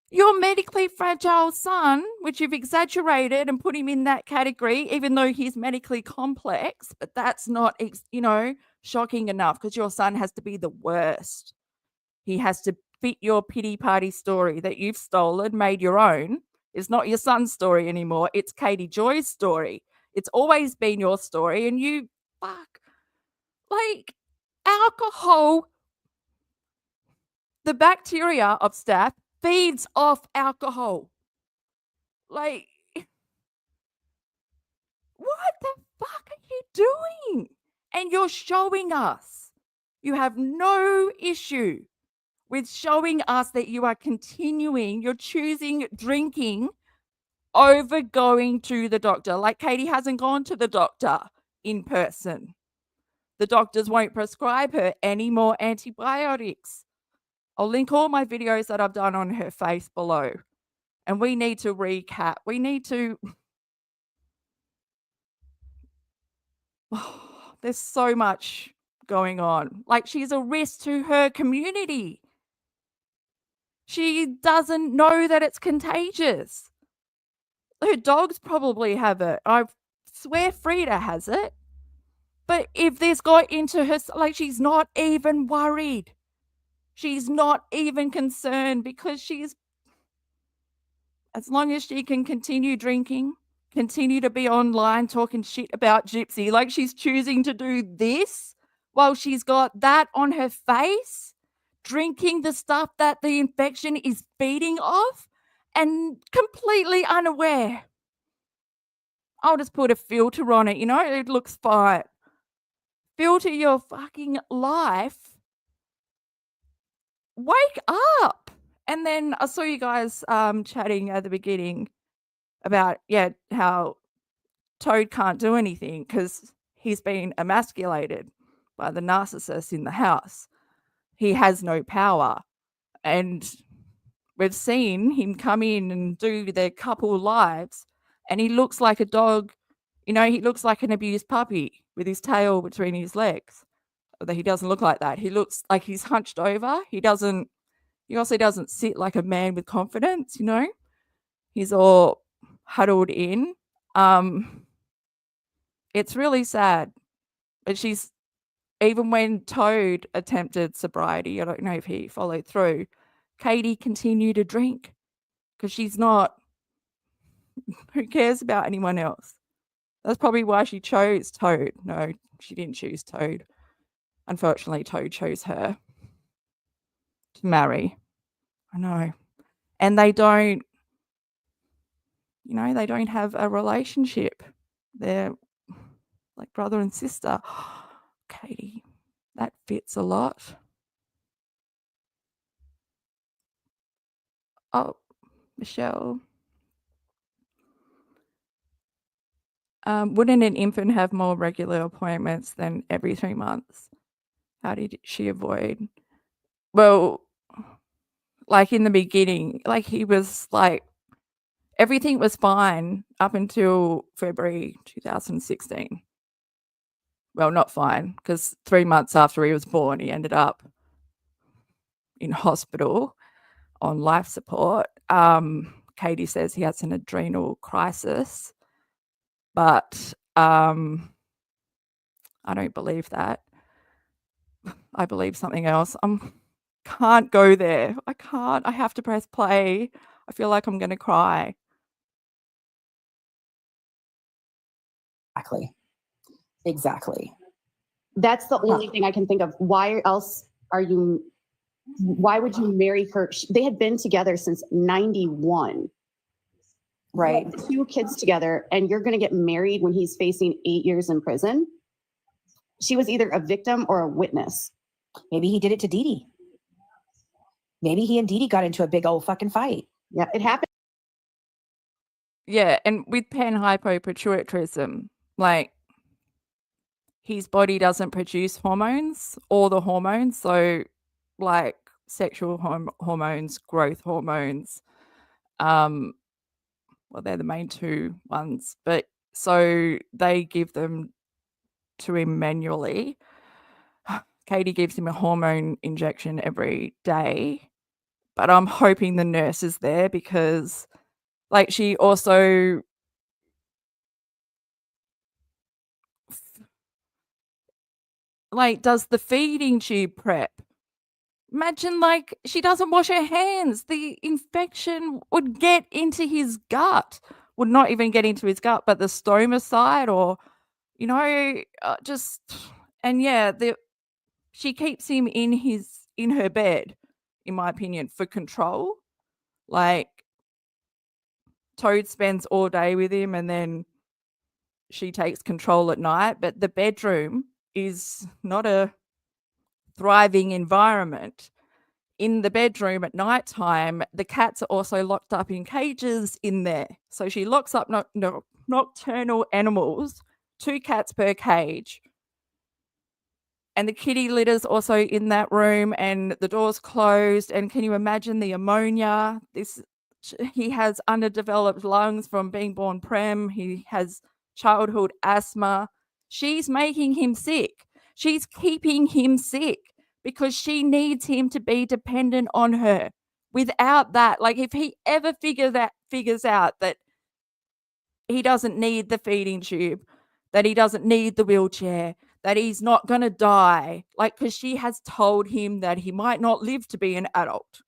your medically fragile son, which you've exaggerated and put him in that category, even though he's medically complex, but that's not, you know, shocking enough because your son has to be the worst. He has to fit your pity party story that you've stolen, made your own. It's not your son's story anymore. It's Katie Joy's story. It's always been your story, and you, fuck, like, alcohol, the bacteria of staph feeds off alcohol. Like, what the fuck are you doing? And you're showing us. You have no issue with showing us that you are continuing, you're choosing drinking over going to the doctor. Like, Katie hasn't gone to the doctor in person. The doctors won't prescribe her any more antibiotics. I'll link all my videos that I've done on her face below. And we need to recap. We need to... there's so much going on. Like, she's a risk to her community. She doesn't know that it's contagious. Her dogs probably have it. I swear Frida has it. But if this got into her, like, she's not even worried. She's not even concerned because she's, as long as she can continue drinking, continue to be online talking shit about Gypsy, like she's choosing to do this while she's got that on her face, drinking the stuff that the infection is feeding off, and completely unaware. I'll just put a filter on it, you know, it looks fine. Filter your fucking life. Wake up. And then I saw you guys chatting at the beginning about, yeah, how Toad can't do anything because he's been emasculated by the narcissist in the house. He has no power. And we've seen him come in and do their couple lives, and he looks like a dog. You know, he looks like an abused puppy with his tail between his legs. Although he doesn't look like that. He looks like he's hunched over. He also doesn't sit like a man with confidence, you know. He's all huddled in. It's really sad. But she's even when Toad attempted sobriety, I don't know if he followed through, Katie continued to drink because she's not, who cares about anyone else? That's probably why she chose Toad. No, she didn't choose Toad. Unfortunately, Toad chose her to marry. I know. And they don't, they don't have a relationship. They're like brother and sister. Katie, that fits a lot. Oh, Michelle. Wouldn't an infant have more regular appointments than every 3 months? How did she avoid? Well, like in the beginning, like he was like, everything was fine up until February 2016. Well, not fine, because 3 months after he was born, he ended up in hospital on life support. Katie says he has an adrenal crisis, but I don't believe that. I believe something else. Can't go there. I can't. I have to press play. I feel like I'm going to cry. Exactly. That's the only thing I can think of. Why would you marry her? They had been together since 91. Right. 2 kids together, and you're going to get married when he's facing 8 years in prison. She was either a victim or a witness. Maybe he did it to DEEDEE. Maybe he and DEEDEE got into a big old fucking fight. Yeah, it happened. Yeah, and with PANHYPOPITUARTRISM, like his body doesn't produce hormones, all the hormones, so like sexual hormones, growth hormones, well, they're the main 2 ones, but so they give them to him manually. Katie gives him a hormone injection every day, but I'm hoping the nurse is there because like she also like does the feeding tube prep. Imagine like she doesn't wash her hands. The infection would get into his gut. Would not even get into his gut, but the stoma side or, just, and yeah, she keeps him in her bed, in my opinion, for control. Like Toad spends all day with him and then she takes control at night, but the bedroom is not a thriving environment. In the bedroom at nighttime, the cats are also locked up in cages in there. So she locks up nocturnal animals, 2 cats per cage. And the kitty litter's also in that room and the door's closed. And can you imagine the ammonia? He has underdeveloped lungs from being born prem. He has childhood asthma. She's making him sick. She's keeping him sick because she needs him to be dependent on her. Without that, like if he ever figures out that he doesn't need the feeding tube, that he doesn't need the wheelchair, that he's not going to die, like because she has told him that he might not live to be an adult.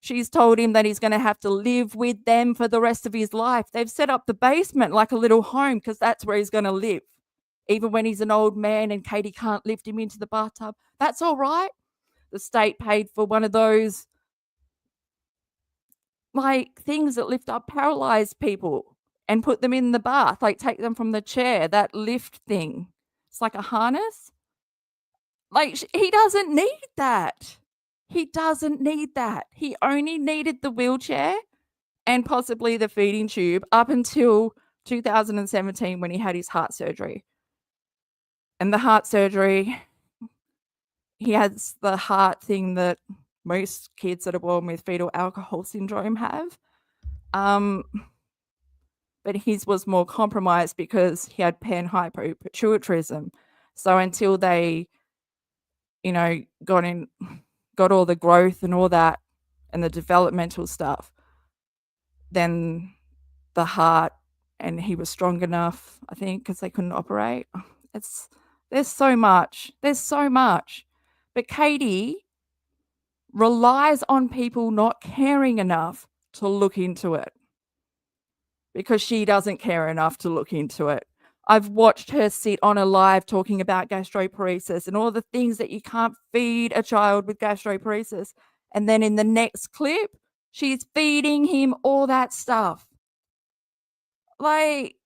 She's told him that he's going to have to live with them for the rest of his life. They've set up the basement like a little home because that's where he's going to live. Even when he's an old man and Katie can't lift him into the bathtub, that's all right. The state paid for one of those like things that lift up paralyzed people and put them in the bath, like take them from the chair, that lift thing. It's like a harness. Like he doesn't need that. He doesn't need that. He only needed the wheelchair and possibly the feeding tube up until 2017 when he had his heart surgery. And the heart surgery, he has the heart thing that most kids that are born with fetal alcohol syndrome have. But his was more compromised because he had PANHYPOPITUARTRISM. So until they, got all the growth and all that and the developmental stuff, then the heart, and he was strong enough, I think, because they couldn't operate. It's There's so much. There's so much. But Katie relies on people not caring enough to look into it because she doesn't care enough to look into it. I've watched her sit on a live talking about gastroparesis and all the things that you can't feed a child with gastroparesis. And then in the next clip, she's feeding him all that stuff. Like,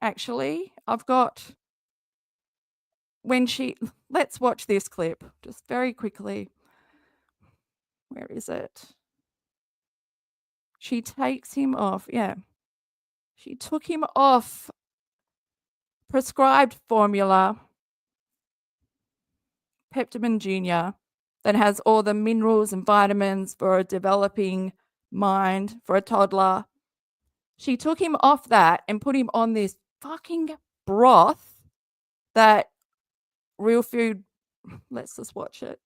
actually, I've got when she, let's watch this clip just very quickly. Where is it? She takes him off. Yeah. She took him off prescribed formula, Peptamen Junior, that has all the minerals and vitamins for a developing mind for a toddler. She took him off that and put him on this fucking broth that Real Food, let's just watch it.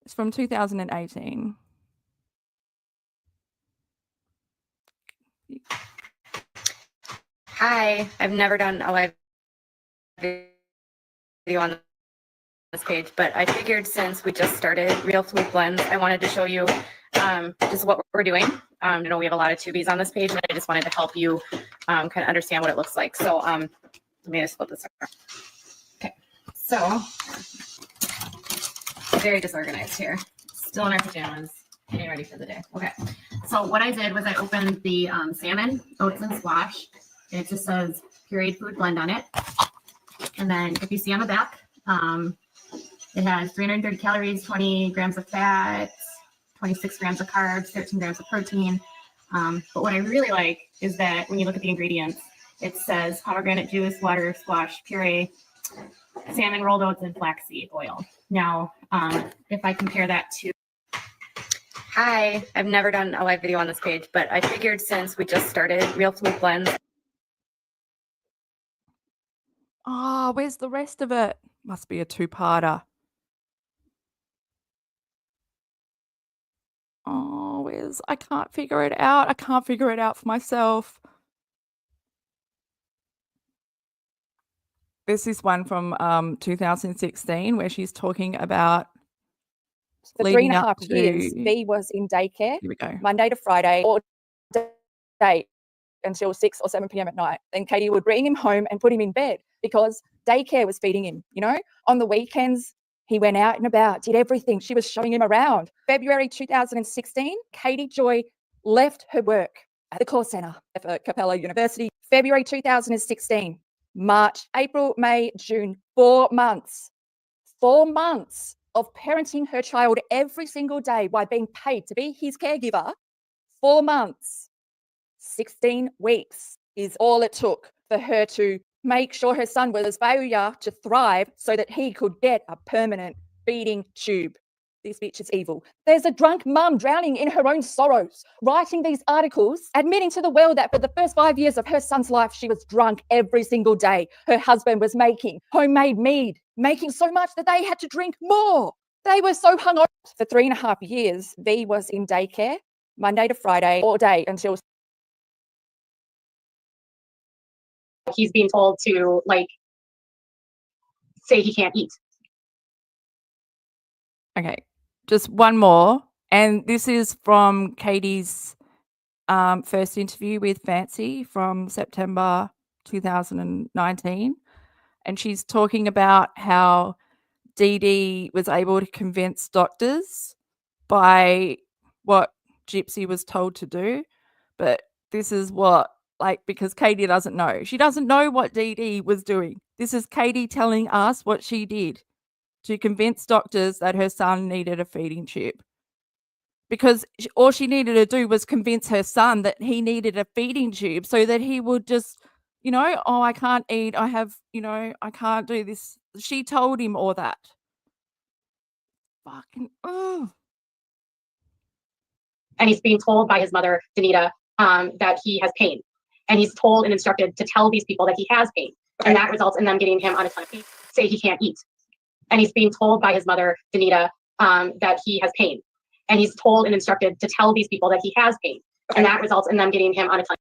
It's from 2018. Hi, I've never done a live video on this page, but I figured since we just started Real Food Blends, I wanted to show you just what we're doing. You know, we have a lot of tubies on this page, and I just wanted to help you kind of understand what it looks like. So let me just flip this over. Okay, so very disorganized here. Still in our pajamas, getting ready for the day. Okay, so what I did was I opened the salmon, oats, and squash. And it just says pureed food blend on it. And then if you see on the back, it has 330 calories, 20 grams of fat, 26 grams of carbs, 13 grams of protein. But what I really like is that when you look at the ingredients, it says pomegranate juice, water, squash, puree, salmon rolled oats, and flaxseed oil. Now, if I compare that to... Hi, I've never done a live video on this page, but I figured since we just started Real Food Blends... Oh, where's the rest of it? Must be a two-parter. Oh, where's... I can't figure it out. I can't figure it out for myself. This is one from 2016 where she's talking about for leading 3.5 up years, to... B was in daycare, Here we go. Monday to Friday, all day until 6 or 7 p.m. at night. Then Katie would bring him home and put him in bed because daycare was feeding him, you know. On the weekends, he went out and about, did everything. She was showing him around. February 2016, Katie Joy left her work at the call center at Capella University. February 2016, March, April, May, June, 4 months. 4 months of parenting her child every single day by being paid to be his caregiver. 4 months. 16 weeks is all it took for her to make sure her son was failure to thrive so that he could get a permanent feeding tube. This bitch is evil. There's a drunk mum drowning in her own sorrows, writing these articles, admitting to the world that for the first 5 years of her son's life, she was drunk every single day. Her husband was making homemade mead, making so much that they had to drink more. They were so hungover. For 3.5 years, V was in daycare, Monday to Friday, all day until... He's being told to, like, say he can't eat. Okay, just one more. And this is from Katie's first interview with Fancy from September 2019. And she's talking about how DEEDEE was able to convince doctors by what Gypsy was told to do. But this is what, like, because Katie doesn't know. She doesn't know what DEEDEE was doing. This is Katie telling us what she did to convince doctors that her son needed a feeding tube. Because all she needed to do was convince her son that he needed a feeding tube so that he would just, you know, oh, I can't eat. I have, you know, I can't do this. She told him all that. Fucking, oh. And he's being told by his mother, Danita, that he has pain. And he's told and instructed to tell these people that he has pain. And that results in them getting him on a ton of pain, say he can't eat. And he's being told by his mother, Danita, that he has pain. And he's told and instructed to tell these people that he has pain. And that results in them getting him on a ton.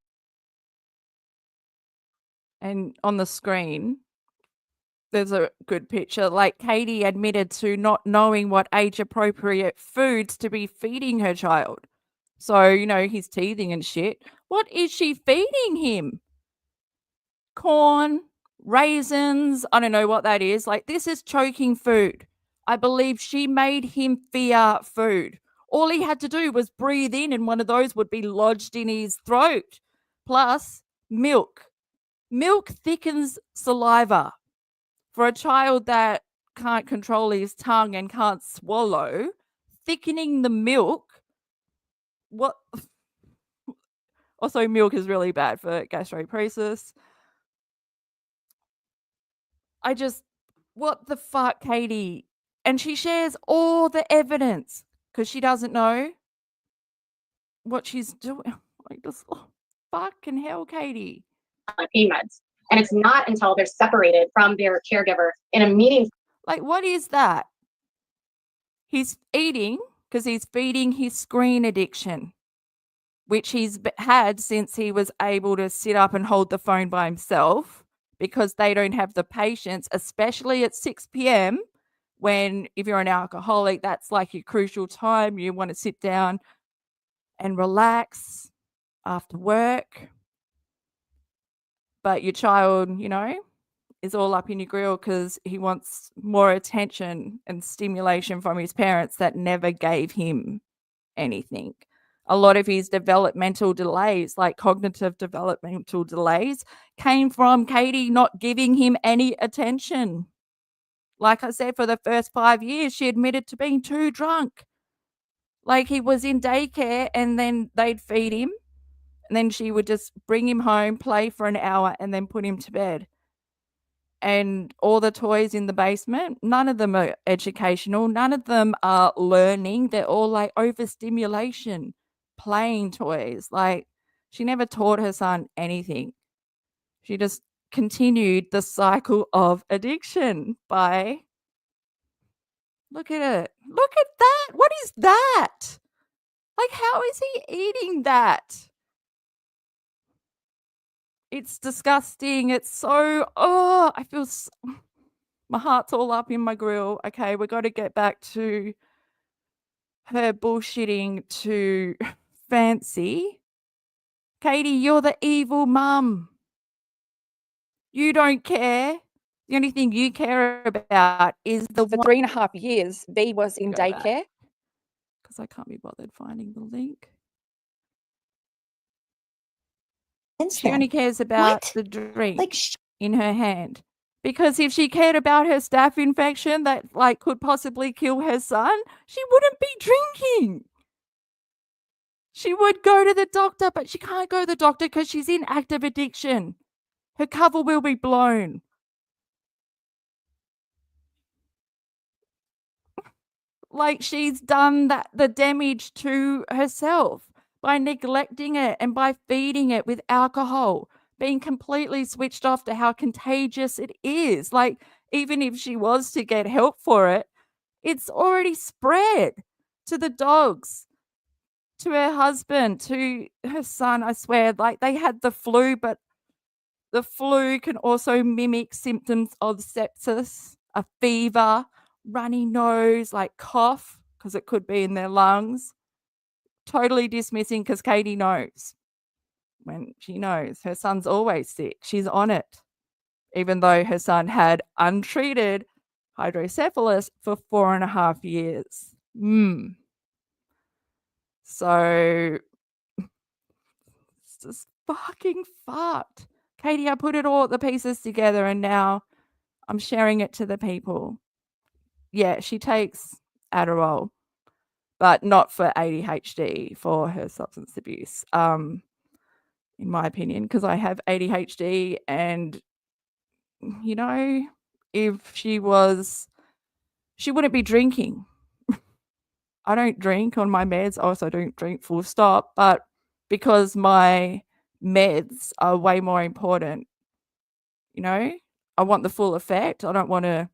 And on the screen, there's a good picture. Like Katie admitted to not knowing what age appropriate foods to be feeding her child. So, you know, he's teething and shit. What is she feeding him? Corn, raisins. I don't know what that is. Like, this is choking food. I believe she made him fear food. All he had to do was breathe in, and one of those would be lodged in his throat. Plus, milk. Milk thickens saliva. For a child that can't control his tongue and can't swallow, thickening the milk, what? Also, milk is really bad for gastroparesis. What the fuck, Katie? And she shares all the evidence because she doesn't know what she's doing. Like, this, fucking hell, Katie. Pain meds. And it's not until they're separated from their caregiver in a meeting. Like, what is that? He's eating because he's feeding his screen addiction, which he's had since he was able to sit up and hold the phone by himself, because they don't have the patience, especially at 6 p.m. when, if you're an alcoholic, that's like your crucial time. You want to sit down and relax after work. But your child, you know, is all up in your grill because he wants more attention and stimulation from his parents that never gave him anything. A lot of his developmental delays, like cognitive developmental delays, came from Katie not giving him any attention. Like I said, for the first 5 years, she admitted to being too drunk. Like, he was in daycare and then they'd feed him, and then she would just bring him home, play for an hour, and then put him to bed. And all the toys in the basement, none of them are educational. None of them are learning. They're all like overstimulation, playing toys. Like, she never taught her son anything. She just continued the cycle of addiction by, look at it. Look at that. What is that? Like, how is he eating that? It's disgusting. It's so, I feel, my heart's all up in my grill. Okay, we got to get back to her bullshitting to Fancy. Katie, you're the evil mum. You don't care. The only thing you care about is For 3.5 years, V was in Go back. daycare. Because I can't be bothered finding the link. She Instant. only cares about What? the drink Like, in her hand. Because if she cared about her staph infection that like could possibly kill her son, she wouldn't be drinking. She would go to the doctor, but she can't go to the doctor because she's in active addiction. Her cover will be blown. Like, she's done the damage to herself by neglecting it and by feeding it with alcohol, being completely switched off to how contagious it is. Like, even if she was to get help for it, it's already spread to the dogs, to her husband, to her son. I swear, like, they had the flu, but the flu can also mimic symptoms of sepsis, a fever, runny nose, like cough, because it could be in their lungs. Totally dismissing because Katie knows. When she knows her son's always sick, she's on it. Even though her son had untreated hydrocephalus for 4.5 years. So it's just fucking fucked. Katie, I put the pieces together and now I'm sharing it to the people. Yeah, she takes Adderall, but not for ADHD, for her substance abuse, in my opinion, because I have ADHD and, you know, if she wouldn't be drinking. I don't drink on my meds. I also don't drink full stop, but because my meds are way more important, you know, I want the full effect. I don't want to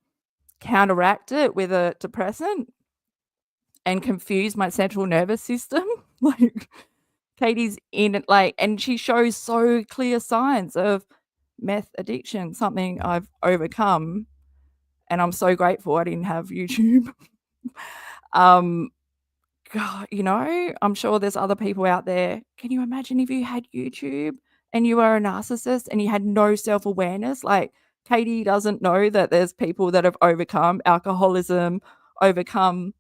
counteract it with a depressant and confuse my central nervous system. Like, Katie's in it, like, and she shows so clear signs of meth addiction, something I've overcome, and I'm so grateful I didn't have YouTube. God, you know, I'm sure there's other people out there. Can you imagine if you had YouTube and you were a narcissist and you had no self-awareness? Like, Katie doesn't know that there's people that have overcome alcoholism, overcome,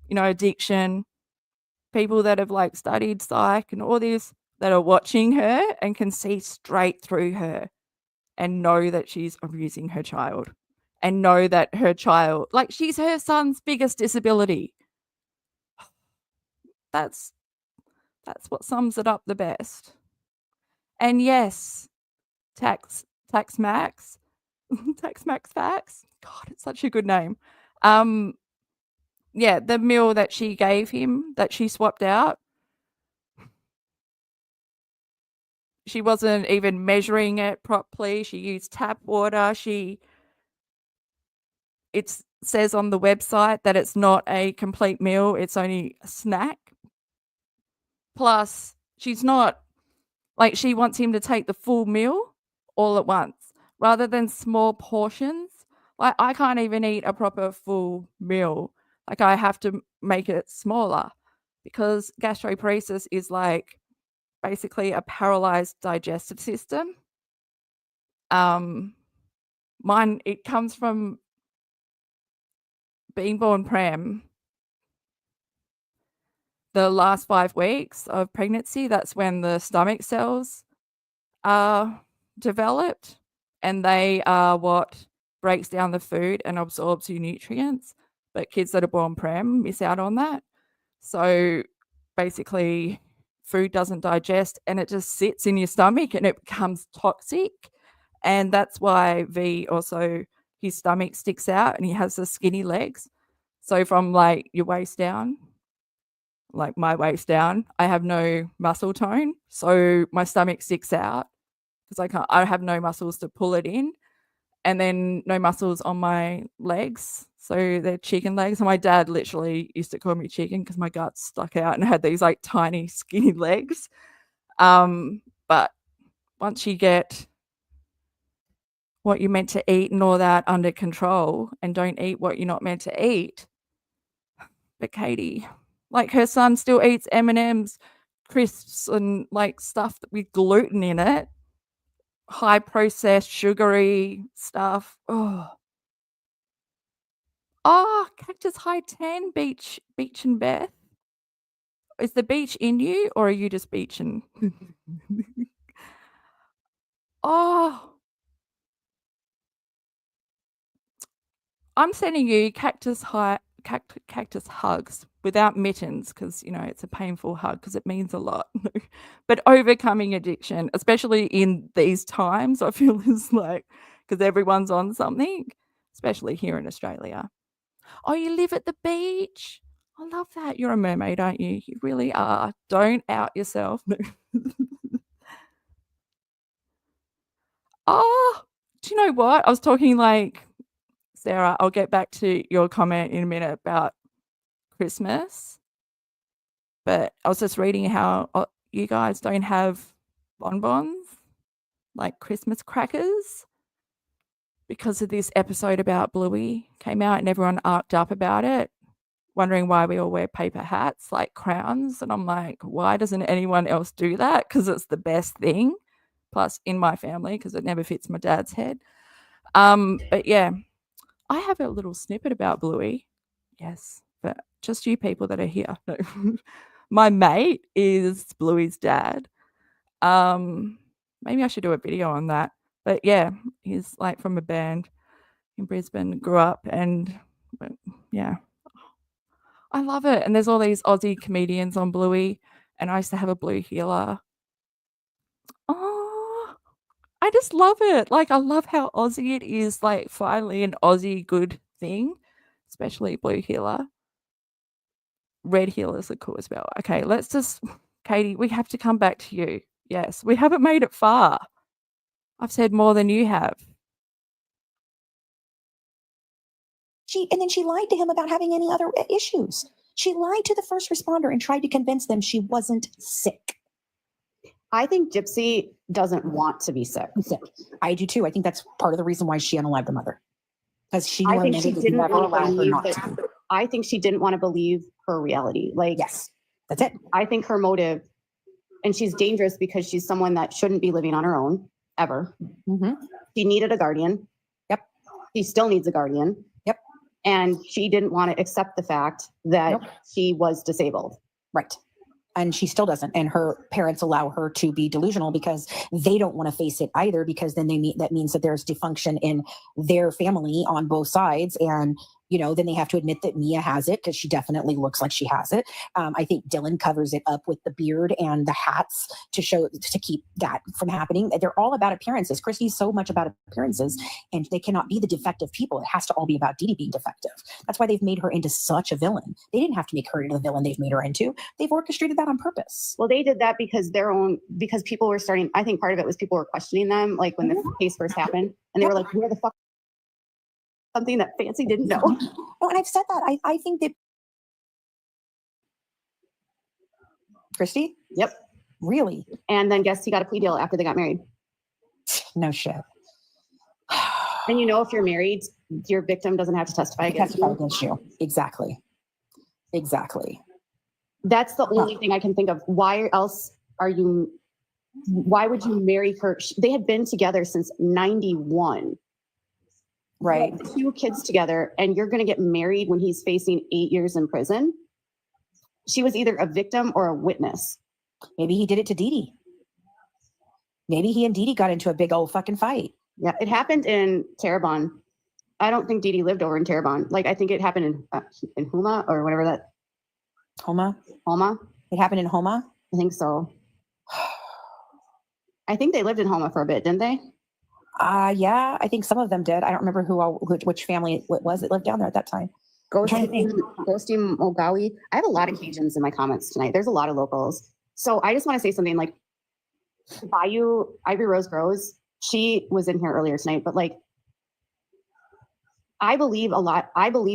you know, addiction, people that have like studied psych and all this, that are watching her and can see straight through her and know that she's abusing her child, and know that her child, like, she's her son's biggest disability. That's what sums it up the best. And yes, tax max tax max facts. God, it's such a good name. Yeah, the meal that she gave him, that she swapped out, she wasn't even measuring it properly. She used tap water. It says on the website that it's not a complete meal, it's only a snack. Plus, she's not, like, she wants him to take the full meal all at once rather than small portions. Like, I can't even eat a proper full meal. Like, I have to make it smaller because gastroparesis is like basically a paralyzed digestive system. Mine, it comes from being born prem. The last 5 weeks of pregnancy, that's when the stomach cells are developed, and they are what breaks down the food and absorbs your nutrients. But kids that are born prem miss out on that. So basically, food doesn't digest and it just sits in your stomach and it becomes toxic. And that's why V also, his stomach sticks out and he has the skinny legs. So from like your waist down, like my waist down, I have no muscle tone. So my stomach sticks out because I have no muscles to pull it in, and then no muscles on my legs. So they're chicken legs. And my dad literally used to call me chicken because my gut stuck out and had these like tiny skinny legs. But once you get what you're meant to eat and all that under control and don't eat what you're not meant to eat. But Katie, like, her son still eats M&Ms, crisps, and like stuff with gluten in it, high processed sugary stuff. Cactus High 10, Beach and Beth. Is the beach in you, or are you just beaching? I'm sending you cactus hugs without mittens, because, you know, it's a painful hug because it means a lot. But overcoming addiction, especially in these times, I feel is like, because everyone's on something, especially here in Australia. Oh, you live at the beach? I love that. You're a mermaid, aren't you? You really are. Don't out yourself. Do you know what? I was talking like, Sarah, I'll get back to your comment in a minute about Christmas. But I was just reading how you guys don't have bonbons, like Christmas crackers, because of this episode about Bluey came out and everyone arced up about it, wondering why we all wear paper hats like crowns. And I'm like, why doesn't anyone else do that? Because it's the best thing. Plus, in my family, because it never fits my dad's head. But yeah, I have a little snippet about Bluey. Yes, but just you people that are here. No. My mate is Bluey's dad. Maybe I should do a video on that. But yeah, he's like from a band in Brisbane, grew up, and yeah, I love it. And there's all these Aussie comedians on Bluey, and I used to have a blue healer. Oh, I just love it. Like, I love how Aussie it is, like, finally an Aussie good thing, especially blue healer. Red healers are cool as well. Okay, let's just, Katie, we have to come back to you. Yes, we haven't made it far. I've said more than you have. And then she lied to him about having any other issues. She lied to the first responder and tried to convince them she wasn't sick. I think Gypsy doesn't want to be sick. I do too. I think that's part of the reason why she unalived her mother. Because she I knew think her she mother would didn't never want to allow her believe not that. to. I think she didn't want to believe her reality. Like, Yes, that's it. I think her motive, and she's dangerous because she's someone that shouldn't be living on her own ever. Mm-hmm. She needed a guardian. Yep. She still needs a guardian. Yep. And she didn't want to accept the fact that Nope. she was disabled. Right. And she still doesn't. And her parents allow her to be delusional because they don't want to face it either, because then that means that there's dysfunction in their family on both sides. And, you know, then they have to admit that Mia has it because she definitely looks like she has it. I think Dylan covers it up with the beard and the hats to keep that from happening. They're all about appearances. KRISTY's so much about appearances, and they cannot be the defective people. It has to all be about DEEDEE being defective. That's why they've made her into such a villain. They didn't have to make her into the villain they've made her into. They've orchestrated that on purpose. Well, they did that because because people were starting, I think part of it was people were questioning them, like when this case first happened, and they were like, where the fuck? Something that Fancy didn't know. No, and I've said that. I think that KRISTY? Yep. Really? And then guess he got a plea deal after they got married. No shit. And you know, if you're married, your victim doesn't have to testify against Testify you. against you. Exactly. Exactly. That's the only thing I can think of. Why would you marry her? They had been together since 91. Right. 2 kids together, and you're going to get married when he's facing 8 years in prison. She was either a victim or a witness. Maybe he did it to DEEDEE. Maybe he and DEEDEE got into a big old fucking fight. Yeah, it happened in Terrebonne. I don't think DEEDEE lived over in Terrebonne. Like, I think it happened in Homa or whatever that. Homa? Homa? It happened in Homa? I think so. I think they lived in Homa for a bit, didn't they? Yeah, I think some of them did. I don't remember which family it was that lived down there at that time. Ghosting Ogawi. I have a lot of Cajuns in my comments tonight. There's a lot of locals. So I just want to say something like Bayou Ivory Rose Grows. She was in here earlier tonight, but like, I believe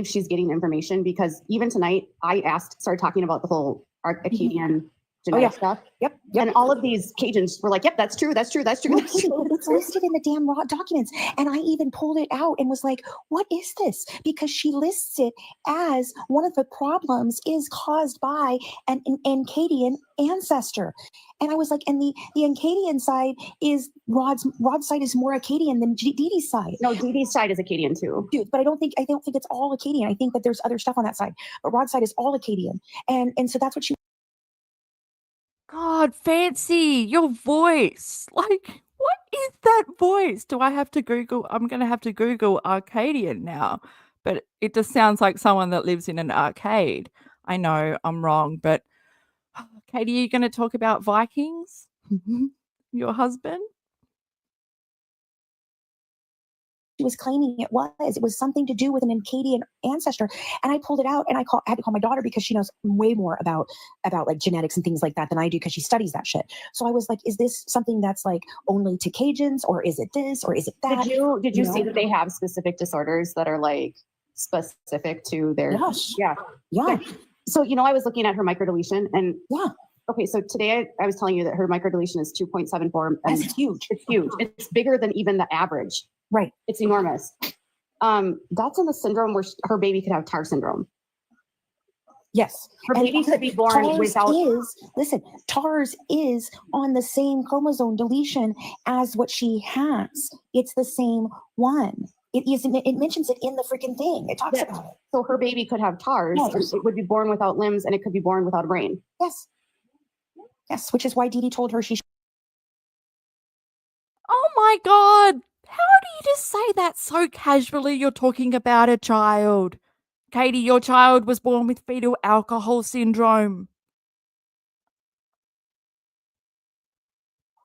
she's getting information because even tonight I started talking about the whole Acadian genetic stuff. Yep. And all of these Cajuns were like, yep, that's true. That's true. That's true. That's true. It's listed in the damn raw documents. And I even pulled it out and was like, what is this? Because she lists it as one of the problems is caused by an Acadian ancestor. And I was like, and the Acadian side is Rod's side is more Acadian than DeeDee's side. No, DeeDee's side is Acadian too. Dude, but I don't think it's all Acadian. I think that there's other stuff on that side. But Rod's side is all Acadian. And so that's what she. God, Fancy, your voice. Like, what is that voice? Do I have to Google? I'm going to have to Google Arcadian now. But it just sounds like someone that lives in an arcade. I know I'm wrong, but Katie, are you going to talk about Vikings? Your husband? She was claiming it was something to do with an Acadian ancestor. And I pulled it out and I had to call my daughter because she knows way more about like genetics and things like that than I do because she studies that shit. So I was like, is this something that's like only to Cajuns, or is it this, or is it that? Did you see that they have specific disorders that are like specific to their? Yes. Yeah. So, you know, I was looking at her microdeletion and okay, so today I was telling you that her microdeletion is 2.74. And That's huge. It's huge. It's bigger than even the average. Right. It's enormous. That's in the syndrome where her baby could have TAR syndrome. Yes. Her baby could be born TARS without. TARS is on the same chromosome deletion as what she has. It's the same one. It mentions it in the freaking thing. It talks about it. So her baby could have TARS. Yes. It would be born without limbs and it could be born without a brain. Yes. Yes, which is why DeeDee told her she should. Oh my God. How do you just say that so casually? You're talking about a child. Katie, your child was born with fetal alcohol syndrome.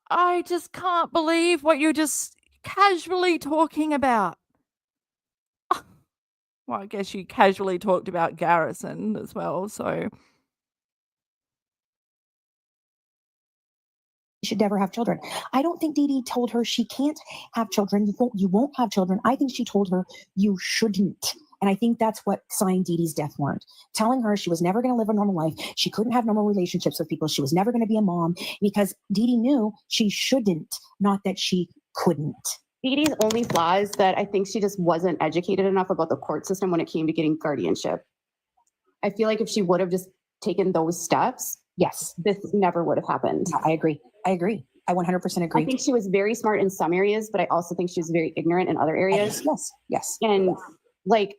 I just can't believe what you're just casually talking about. Well, I guess you casually talked about Garrison as well, so. Should never have children. I don't think DeeDee told her she can't have children. You won't have children. I think she told her you shouldn't. And I think that's what signed DeeDee's death warrant, telling her she was never going to live a normal life. She couldn't have normal relationships with people. She was never going to be a mom because DeeDee knew she shouldn't, not that she couldn't. DeeDee's only flaw is that I think she just wasn't educated enough about the court system when it came to getting guardianship. I feel like if she would have just taken those steps, Yes, this never would have happened. I agree. I 100% agree. I think she was very smart in some areas, but I also think she was very ignorant in other areas. Yes. And like,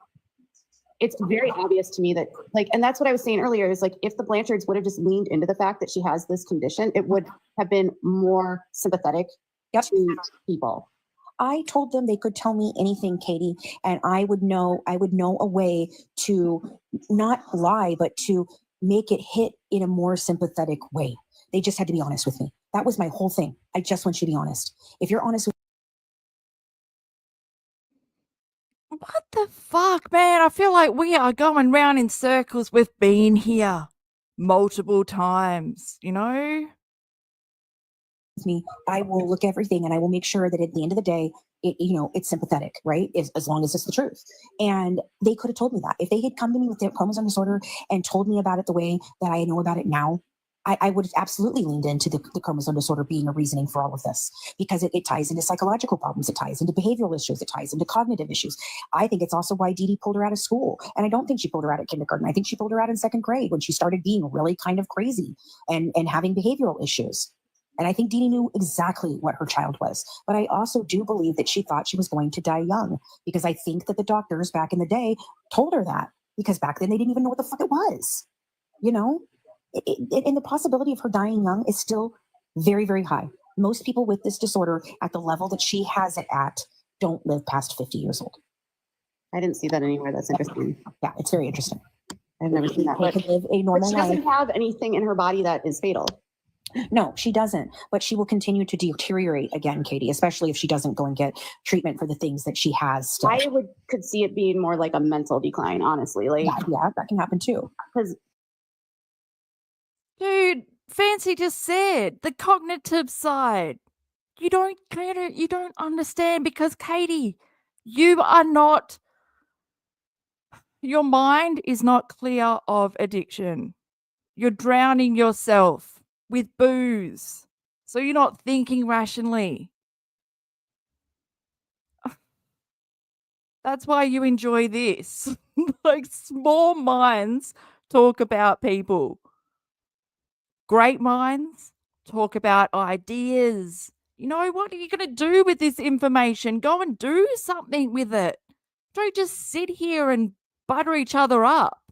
it's very obvious to me that like, and that's what I was saying earlier is like, if the Blanchards would have just leaned into the fact that she has this condition, it would have been more sympathetic to people. I told them they could tell me anything, Katie, and I would know a way to not lie, but to make it hit in a more sympathetic way. They just had to be honest with me. That was my whole thing. I just want you to be honest. If you're honest with What the fuck, man? I feel like we are going round in circles. We've been here multiple times, you know? me, I will look everything and I will make sure that at the end of the day, it's sympathetic, right? As long as it's the truth. And they could have told me that. If they had come to me with their chromosome disorder and told me about it the way that I know about it now, I would have absolutely leaned into the chromosome disorder being a reasoning for all of this, because it ties into psychological problems, it ties into behavioral issues, it ties into cognitive issues. I think it's also why DeeDee pulled her out of school. And I don't think she pulled her out at kindergarten. I think she pulled her out in second grade when she started being really kind of crazy and having behavioral issues. And I think DeeDee knew exactly what her child was. But I also do believe that she thought she was going to die young, because I think that the doctors back in the day told her that, because back then they didn't even know what the fuck it was, and the possibility of her dying young is still very, very high. Most people with this disorder at the level that she has it at don't live past 50 years old. I didn't see that anywhere. That's interesting. Yeah, it's very interesting. I've never seen that. They could live a normal She life. doesn't have anything in her body that is fatal. No, she doesn't. But she will continue to deteriorate again, Katie, especially if she doesn't go and get treatment for the things that she has still. I could see it being more like a mental decline, honestly. Like, yeah, that can happen too. Because Dude, Fancy just said the cognitive side. You don't get it. You don't understand, because Katie, your mind is not clear of addiction. You're drowning yourself with booze. So you're not thinking rationally. That's why you enjoy this. Like, small minds talk about people. Great minds talk about ideas. What are you going to do with this information? Go and do something with it. Don't just sit here and butter each other up.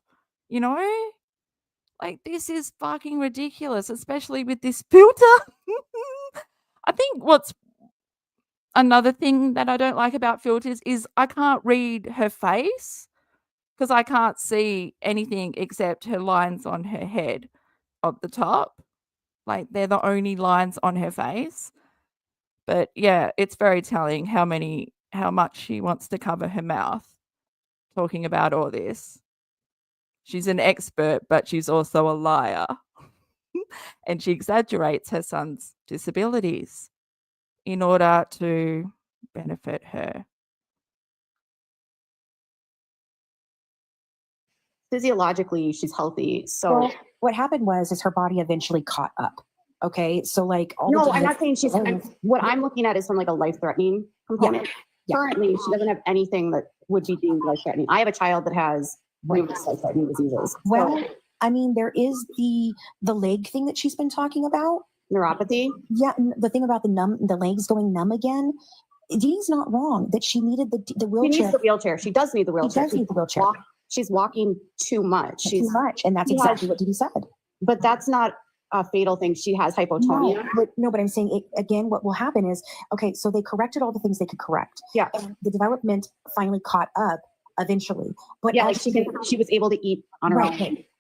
Like, this is fucking ridiculous, especially with this filter. I think what's another thing that I don't like about filters is I can't read her face, because I can't see anything except her lines on her head at the top. Like, they're the only lines on her face. But yeah, it's very telling how much she wants to cover her mouth talking about all this. She's an expert, but she's also a liar. And she exaggerates her son's disabilities in order to benefit her. physiologically, she's healthy. So Well, what happened was her body eventually caught up. Okay, so like all no, the I'm not saying she's. What I'm looking at is from like a life-threatening component. Yeah. Currently, she doesn't have anything that would be deemed life-threatening. I have a child that has numerous life-threatening diseases. Well, I mean, there is the leg thing that she's been talking about. Neuropathy. Yeah, the thing about the legs going numb again. Dee's not wrong that she needed the wheelchair. She needs the wheelchair. She does need the wheelchair. She does need the wheelchair. She's walking too much. Too much, and that's exactly what Dee said. But that's not a fatal thing. She has hypotonia. No, but I'm saying again, what will happen is, okay, so they corrected all the things they could correct. Yeah. And the development finally caught up eventually. But yeah, like she was able to eat on her own.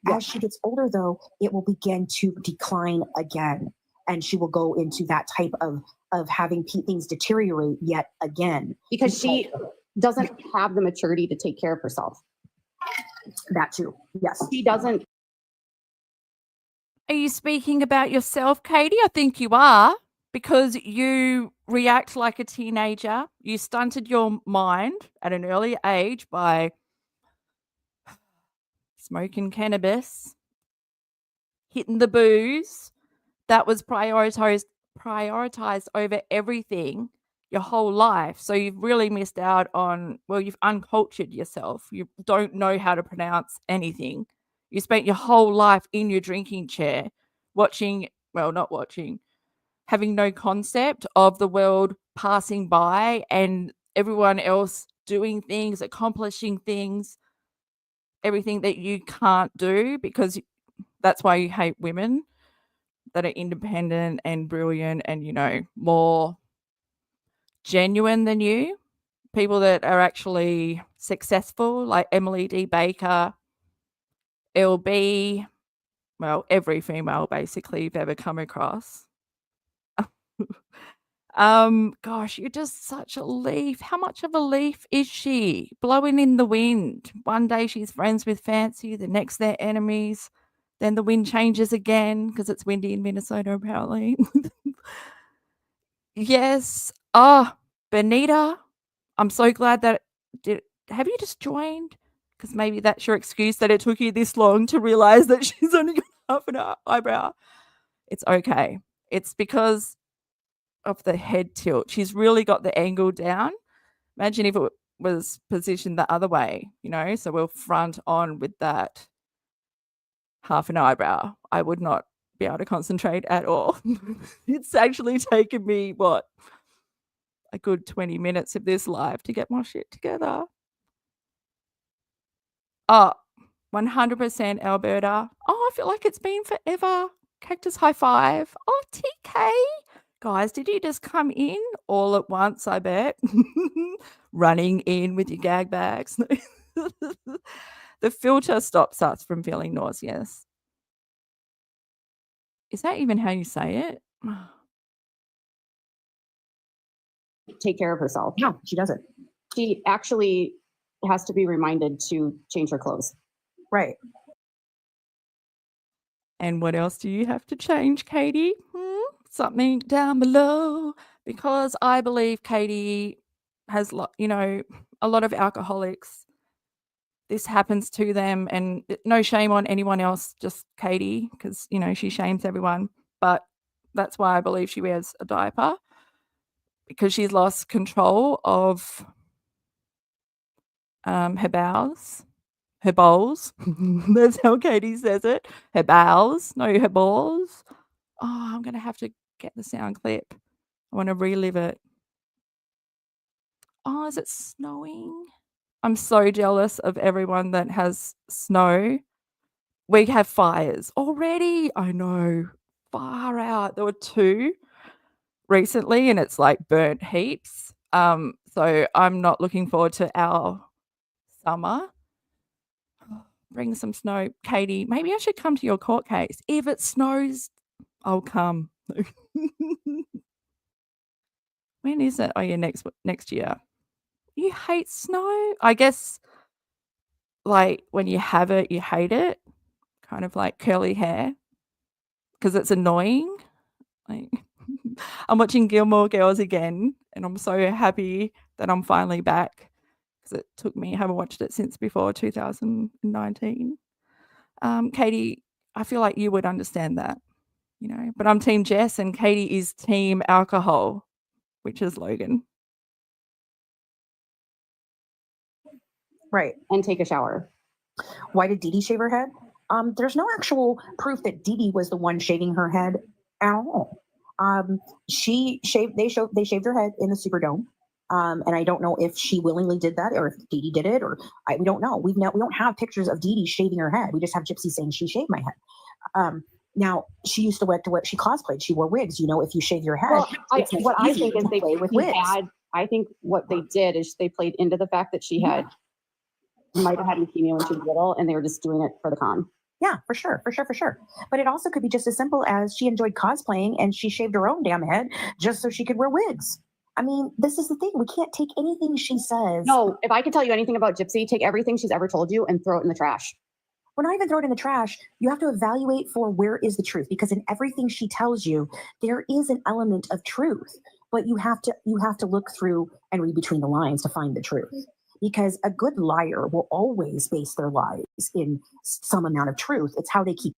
Yeah. As she gets older, though, it will begin to decline again. And she will go into that type of having things deteriorate yet again. Because she doesn't have the maturity to take care of herself. That too. Yes. She doesn't. Are you speaking about yourself, Katie? I think you are, because you react like a teenager. You stunted your mind at an early age by smoking cannabis, hitting the booze. That was prioritized over everything your whole life. So you've really missed out on, well, you've uncultured yourself. You don't know how to pronounce anything. You spent your whole life in your drinking chair watching, well, not watching, having no concept of the world passing by and everyone else doing things, accomplishing things, everything that you can't do, because that's why you hate women that are independent and brilliant and, you know, more genuine than you. People that are actually successful, like Emily D. Baker, LB, well, every female basically you've ever come across. Gosh, you're just such a leaf. How much of a leaf is she? Blowing in the wind. One day she's friends with Fancy, the next they're enemies. Then the wind changes again because it's windy in Minnesota, apparently. Yes. Benita, I'm so glad that have you just joined? Because maybe that's your excuse that it took you this long to realize that she's only got half an eyebrow. It's okay. It's because of the head tilt. She's really got the angle down. Imagine if it was positioned the other way, you know, so we're front on with that half an eyebrow. I would not be able to concentrate at all. It's actually taken me, what, a good 20 minutes of this live to get my shit together. 100% Alberta. I feel like it's been forever. Cactus high five. TK. Guys, did you just come in all at once, I bet? Running in with your gag bags. The filter stops us from feeling nauseous. Is that even how you say it? Take care of herself. No, she doesn't. She actually has to be reminded to change her clothes. Right. And what else do you have to change, Katie? Something down below, because I believe Katie has, you know, a lot of alcoholics. This happens to them, and no shame on anyone else, just Katie, because, you know, she shames everyone. But that's why I believe she wears a diaper, because she's lost control of her bowels. Her bowls. That's how Katie says it. Her bowels, no, her balls. I'm going to have to get the sound clip. I want to relive it. Is it snowing? I'm so jealous of everyone that has snow. We have fires already. I know. Far out. There were 2 recently and it's like burnt heaps. So I'm not looking forward to our summer. Bring some snow. Katie, maybe I should come to your court case. If it snows, I'll come. When is it? Oh yeah, next year. You hate snow? I guess, like, when you have it, you hate it. Kind of like curly hair. Because it's annoying. Like, I'm watching Gilmore Girls again, and I'm so happy that I'm finally back. Because it took me, I haven't watched it since before 2019. Katie, I feel like you would understand that, you know. But I'm Team Jess, and Katie is Team Alcohol, which is Logan. Right. And take a shower. Why did DeeDee shave her head? There's no actual proof that DeeDee was the one shaving her head at all. They shaved her head in the Superdome. And I don't know if she willingly did that or if DeeDee did it, or we don't know. We don't have pictures of DeeDee shaving her head. We just have Gypsy saying she shaved my head. Now she used to wear she cosplayed. She wore wigs. You know, if you shave your head, Well, I think is they play with he wigs. I think what they did is they played into the fact that she might have had leukemia when she was little, and they were just doing it for the con. Yeah, for sure. But it also could be just as simple as she enjoyed cosplaying and she shaved her own damn head just so she could wear wigs. I mean, this is the thing. We can't take anything she says. No, if I could tell you anything about Gypsy, take everything she's ever told you and throw it in the trash. We're not even throw it in the trash. You have to evaluate for where is the truth, because in everything she tells you, there is an element of truth, but you have to look through and read between the lines to find the truth. because a good liar will always base their lies in some amount of truth. It's how they keep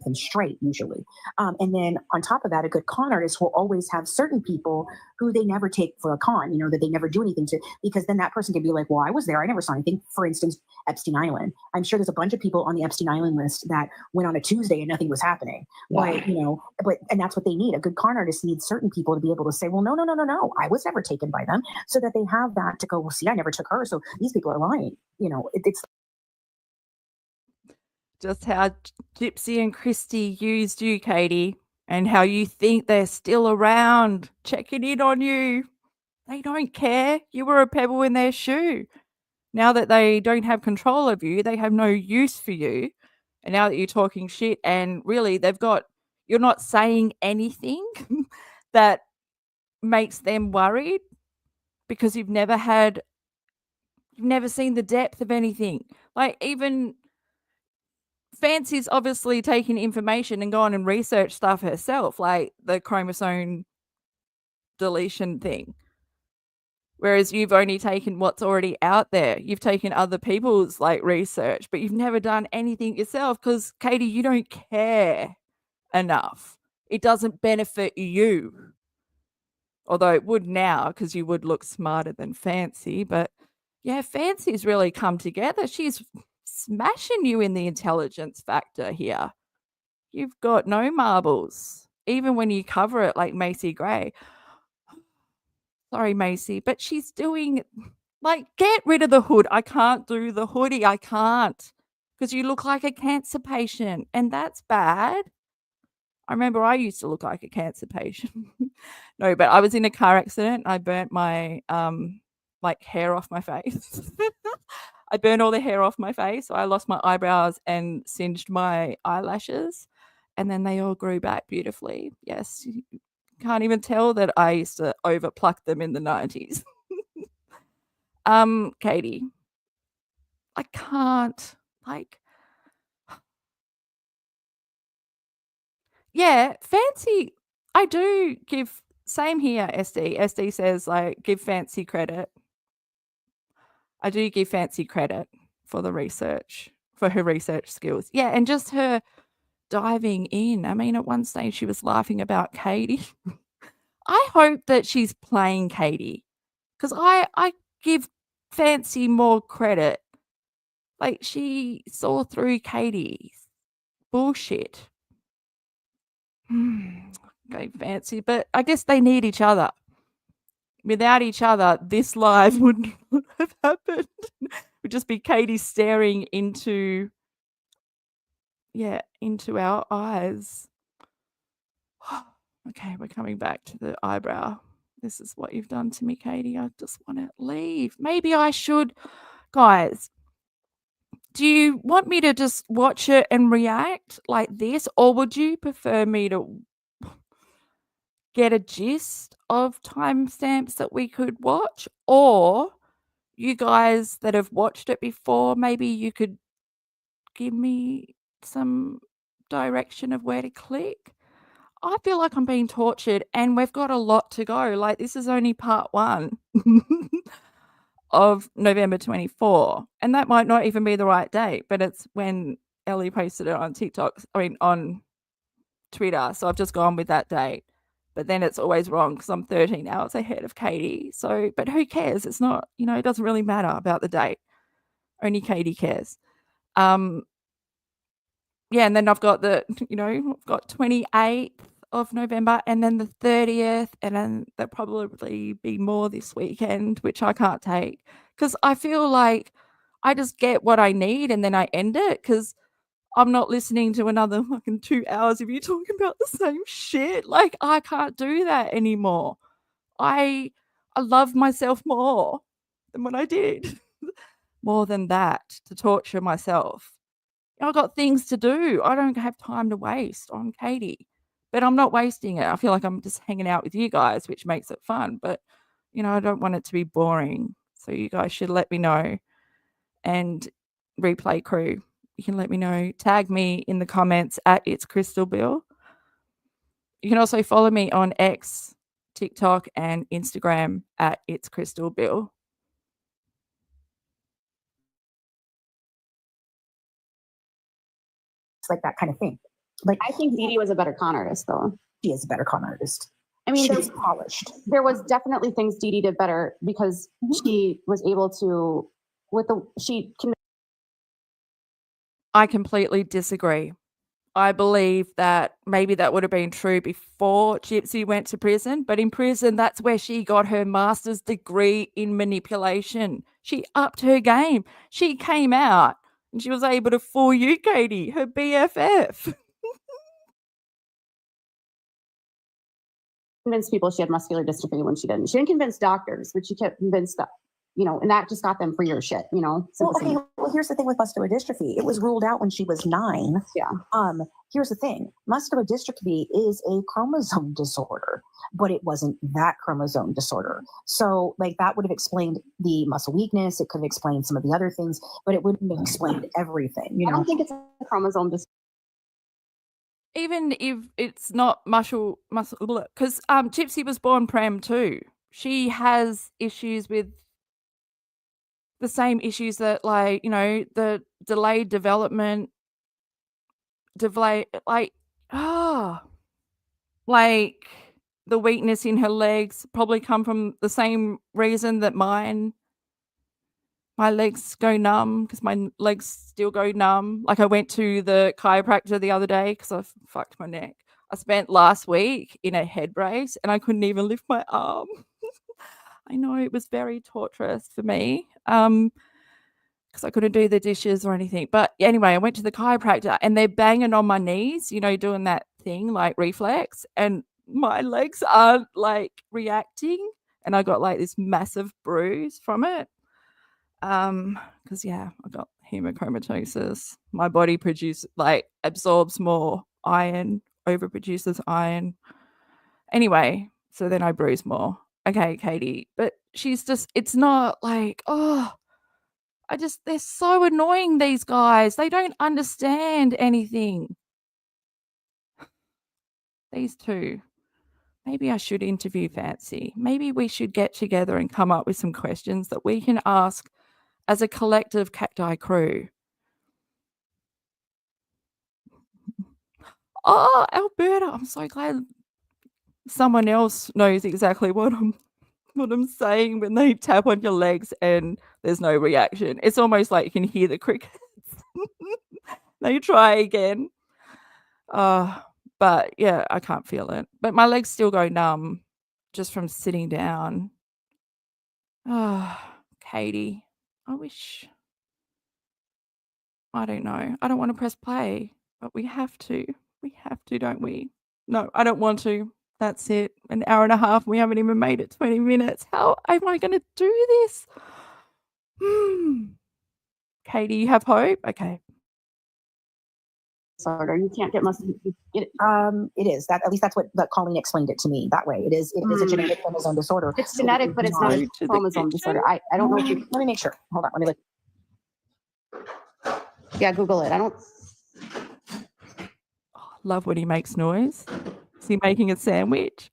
them straight usually. And then on top of that, a good con artist will always have certain people who they never take for a con, you know, that they never do anything to, because then that person can be like, well, I was there, I never saw anything. For instance, Epstein Island. I'm sure there's a bunch of people on the Epstein Island list that went on a Tuesday and nothing was happening. But, you know, and that's what they need. A good con artist needs certain people to be able to say, well, no, I was never taken by them, so that they have that to go, well, see, I never took her, so these people are lying. You know, it's just how Gypsy and KRISTY used you, Katie, and how you think they're still around checking in on you. They don't care. You were a pebble in their shoe. Now that they don't have control of you, they have no use for you. And now that you're talking shit and really you're not saying anything that makes them worried, because you've never seen the depth of anything. Like, even Fancy's obviously taken information and gone and researched stuff herself, like the chromosome deletion thing. Whereas you've only taken what's already out there. You've taken other people's like research, but you've never done anything yourself because, Katie, you don't care enough. It doesn't benefit you. Although it would now, because you would look smarter than Fancy. But yeah, Fancy's really come together. She's smashing you in the intelligence factor here. You've got no marbles, even when you cover it like Macy Gray. Sorry, Macy, but she's doing, like, get rid of the hood. I can't do the hoodie. I can't, because you look like a cancer patient, and that's bad. I remember I used to look like a cancer patient. No, but I was in a car accident. I burnt my like hair off my face. I burned all the hair off my face. So I lost my eyebrows and singed my eyelashes, and then they all grew back beautifully. Yes, you can't even tell that I used to over pluck them in the 90s. Katie, I can't, like, yeah, Fancy, I do give, same here, SD. SD says, like, give Fancy credit. I do give Fancy credit for the research, for her research skills. Yeah, and just her diving in. I mean, at one stage she was laughing about Katie. I hope that she's playing Katie, because I give Fancy more credit. Like, she saw through Katie's bullshit. Okay, Fancy, but I guess they need each other. Without each other, this live would not have happened. It would just be Katie staring into our eyes. Okay, we're coming back to the eyebrow. This is what you've done to me, Katie. I just want to leave. Maybe I should, guys. Do you want me to just watch it and react like this, or would you prefer me to get a gist of timestamps that we could watch? Or you guys that have watched it before, maybe you could give me some direction of where to click? I feel like I'm being tortured, and we've got a lot to go. Like, this is only part 1 of November 24, and that might not even be the right date, but it's when Ellie posted it on TikTok, on Twitter, so I've just gone with that date. But then it's always wrong because I'm 13 hours ahead of Katie. So, but who cares? It's not, it doesn't really matter about the date. Only Katie cares. Yeah, and then I've got I've got 28th of November, and then the 30th, and then there'll probably be more this weekend, which I can't take because I feel like I just get what I need and then I end it, because I'm not listening to another fucking 2 hours of you talking about the same shit. Like, I can't do that anymore. I love myself more than what I did. More than that, to torture myself. I've got things to do. I don't have time to waste on Katie. But I'm not wasting it. I feel like I'm just hanging out with you guys, which makes it fun. But, I don't want it to be boring. So you guys should let me know. And replay crew, you can let me know. Tag me in the comments at It's Crystal Bill. You can also follow me on X, TikTok, and Instagram at It's Crystal Bill. like that kind of thing. Like, I think DeeDee was a better con artist, though. she is a better con artist. I mean, She's polished. there was definitely things DeeDee did better because she was able to, I completely disagree. I believe that maybe that would have been true before Gypsy went to prison, but in prison, that's where she got her master's degree in manipulation. She upped her game. She came out and she was able to fool you, Katie, her BFF. convince people she had muscular dystrophy when she didn't. She didn't convince doctors, but she kept convinced that, and that just got them for your shit, Well, okay. Well, here's the thing with muscular dystrophy. It was ruled out when she was 9. Yeah. Here's the thing. Muscular dystrophy is a chromosome disorder, but it wasn't that chromosome disorder. So, like, that would have explained the muscle weakness. It could have explained some of the other things, but it wouldn't have explained everything. I don't think it's a chromosome disorder. Even if it's not muscle, because Gypsy was born prem too. She has issues with the same issues that, like, the delayed development, like the weakness in her legs probably come from the same reason that my legs go numb, because my legs still go numb. Like, I went to the chiropractor the other day because I fucked my neck. I spent last week in a head brace and I couldn't even lift my arm. I know, it was very torturous for me because I couldn't do the dishes or anything. But anyway, I went to the chiropractor and they're banging on my knees, doing that thing like reflex, and my legs aren't like reacting. And I got like this massive bruise from it. Because I got hemochromatosis. My body absorbs more iron, overproduces iron. Anyway, so then I bruise more. Okay, Katie, but it's not like, they're so annoying, these guys. They don't understand anything. These two. Maybe I should interview Fancy. Maybe we should get together and come up with some questions that we can ask as a collective cacti crew. Oh, Alberta, I'm so glad someone else knows exactly what I'm saying when they tap on your legs and there's no reaction. It's almost like you can hear the crickets. They try again. But yeah, I can't feel it. But my legs still go numb just from sitting down. Katie, I don't know. I don't want to press play, but we have to. We have to, don't we? No, I don't want to. That's it. An hour and a half. We haven't even made it 20 minutes. How am I going to do this? Katie, you have hope? Okay. Disorder. You can't get muscle. It is that, at least that's what Colleen explained it to me that way. It is a genetic chromosome disorder. It's genetic, but it's not a chromosome disorder. I don't know if you. Let me make sure. Hold on. Let me look. Yeah, Google it. I don't. Love when he makes noise. Is he making a sandwich?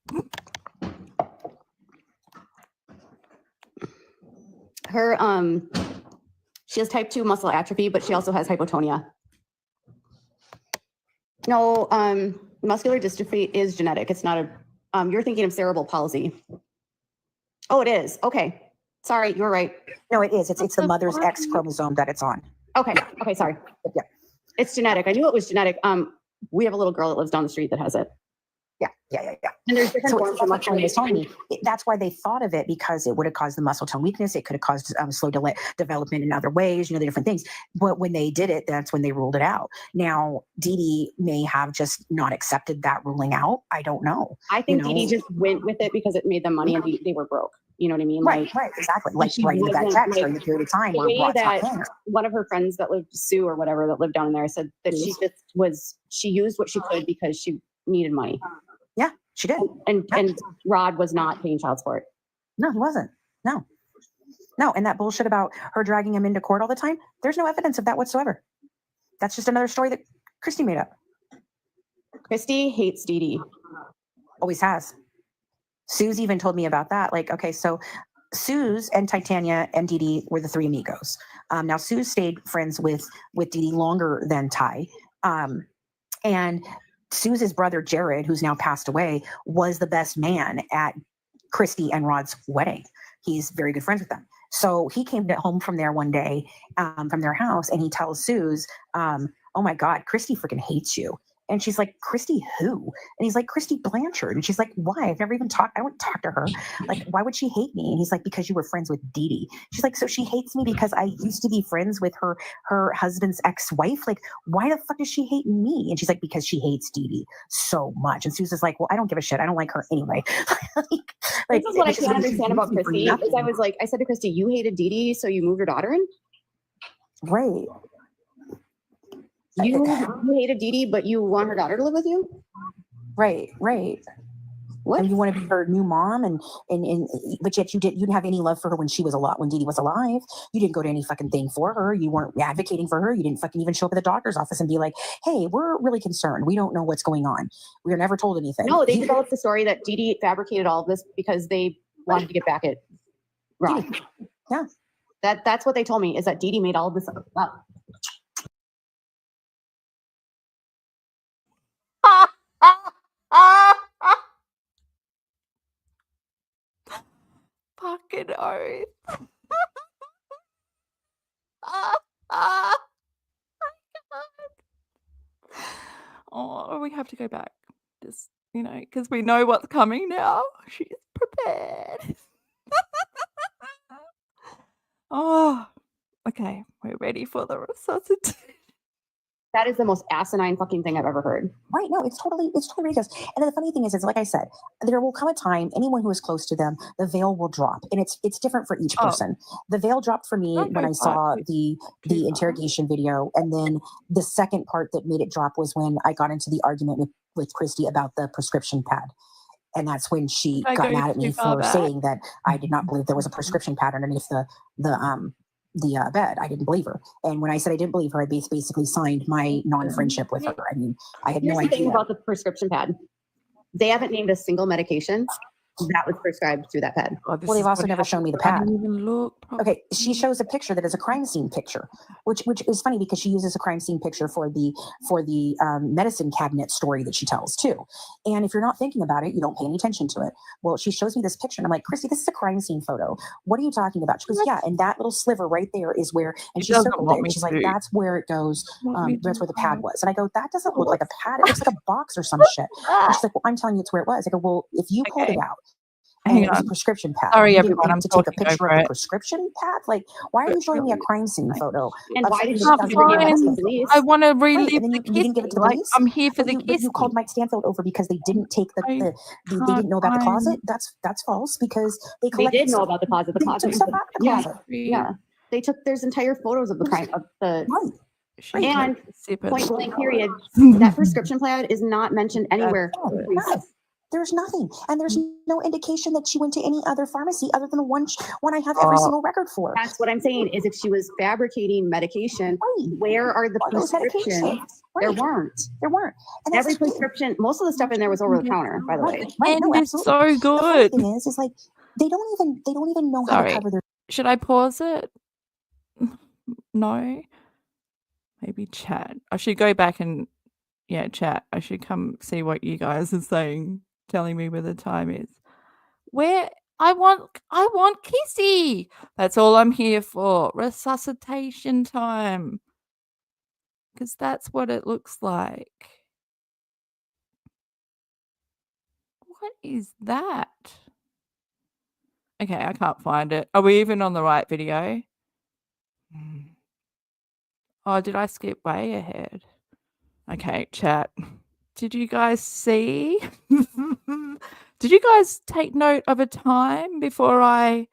Her she has type 2 muscle atrophy, but she also has hypotonia. No, muscular dystrophy is genetic. It's not a you're thinking of cerebral palsy. Oh, it is. Okay. Sorry, you're right. No, it is. It's the mother's X chromosome that it's on. Okay. Okay, sorry. Yeah. It's genetic. I knew it was genetic. We have a little girl that lives down the street that has it. Yeah. And there's different forms of muscle dystrophy. That's why they thought of it, because it would have caused the muscle tone weakness. It could have caused slow development in other ways, the different things. But when they did it, that's when they ruled it out. Now, DeeDee may have just not accepted that ruling out. I don't know. I think DeeDee just went with it because it made them money and they were broke. You know what I mean? Right, exactly. Like right into that text during the period of time where Rott's not there. One of her friends that lived, Sue or whatever, that lived down there, said that she used what she could because she needed money. Yeah, she did. And Rod was not paying child support. No, he wasn't. No. And that bullshit about her dragging him into court all the time, there's no evidence of that whatsoever. That's just another story that KRISTY made up. KRISTY hates DeeDee. Always has. Sue's even told me about that. Like, okay, so Sue's and Titania and DeeDee were the three amigos. Now, Sue stayed friends with DeeDee longer than Ty. And Suze's brother, Jared, who's now passed away, was the best man at KRISTY and Rod's wedding. He's very good friends with them. So he came home from there one day, from their house, and he tells Suze, oh my God, KRISTY freaking hates you. And she's like, KRISTY who? And he's like, KRISTY Blanchard. And she's like, why? I've never even talked. I wouldn't talk to her. Like, why would she hate me? And he's like, because you were friends with DEEDEE. She's like, so she hates me because I used to be friends with her husband's ex-wife. Like, why the fuck does she hate me? And she's like, because she hates DEEDEE so much. And Susan's like, well, I don't give a shit. I don't like her anyway. This is what I can't understand about KRISTY. Is I said to KRISTY, you hated DEEDEE, so you moved your daughter in? Right. You hated DEEDEE, but you want her daughter to live with you? Right. What? And you want to be her new mom, and but yet you didn't have any love for her when DEEDEE was alive. You didn't go to any fucking thing for her. You weren't advocating for her. You didn't fucking even show up at the doctor's office and be like, hey, we're really concerned. We don't know what's going on. We were never told anything. No, they developed the story that DEEDEE fabricated all of this because they wanted to get back at Rod. Yeah. That's what they told me, is that DEEDEE made all of this up. Fucking oath. Oh, we have to go back. Just, because we know what's coming now. She's prepared. Oh, okay. We're ready for the resuscitation. That is the most asinine fucking thing I've ever heard. Right. No, it's totally ridiculous. And then the funny thing is like I said, there will come a time, anyone who is close to them, the veil will drop. And it's different for each person. The veil dropped for me when I saw the interrogation video. And then the second part that made it drop was when I got into the argument with KRISTY about the prescription pad. And that's when she got mad at me for saying that I did not believe there was a prescription pad underneath the bed. I didn't believe her. And when I said I didn't believe her, I basically signed my non-friendship with her. I mean, I had no idea. Here's the thing about the prescription pad. They haven't named a single medication that was prescribed through that pad. Well, they've also never shown me the pad. I didn't even look. Okay, she shows a picture that is a crime scene picture, which is funny because she uses a crime scene picture for the medicine cabinet story that she tells too. And if you're not thinking about it, you don't pay any attention to it. Well, she shows me this picture, and I'm like, KRISTY, this is a crime scene photo. What are you talking about? She goes, yeah, and that little sliver right there is where, and she circled it. She's like, that's where it goes. That's where the pad was. And I go, that doesn't look like a pad. It looks like a box or some shit. And she's like, well, I'm telling you, it's where it was. I go, well, if you pulled it out. And it was a prescription pad. Sorry, you everyone. I'm to take a picture of the prescription pad. Like, why are you showing me a crime scene photo? And why did you I want to relive and then you didn't give it to the police. I'm here for the kiss. You called Mike Stanfield over because they didn't take they didn't know about the closet. That's false because they did know about the closet. The closet. Yeah. They took there's entire photos of the crime of the right. And point blank period. That prescription pad is not mentioned anywhere. There's nothing. And there's no indication that she went to any other pharmacy other than the one I have every single record for. That's what I'm saying, is if she was fabricating medication, where are the prescriptions? There weren't. And every prescription, most of the stuff in there was over the counter, by the way. Right. And it's so good. The thing is like they don't even know how to cover their. Should I pause it? No. Maybe chat. I should go back and chat. I should come see what you guys are saying. Telling me where the time is. Where I want Kissy. That's all I'm here for. Resuscitation time. Because that's what it looks like. What is that? Okay, I can't find it. Are we even on the right video? Oh, did I skip way ahead? Okay, chat. Did you guys see? Did you guys take note of a time before I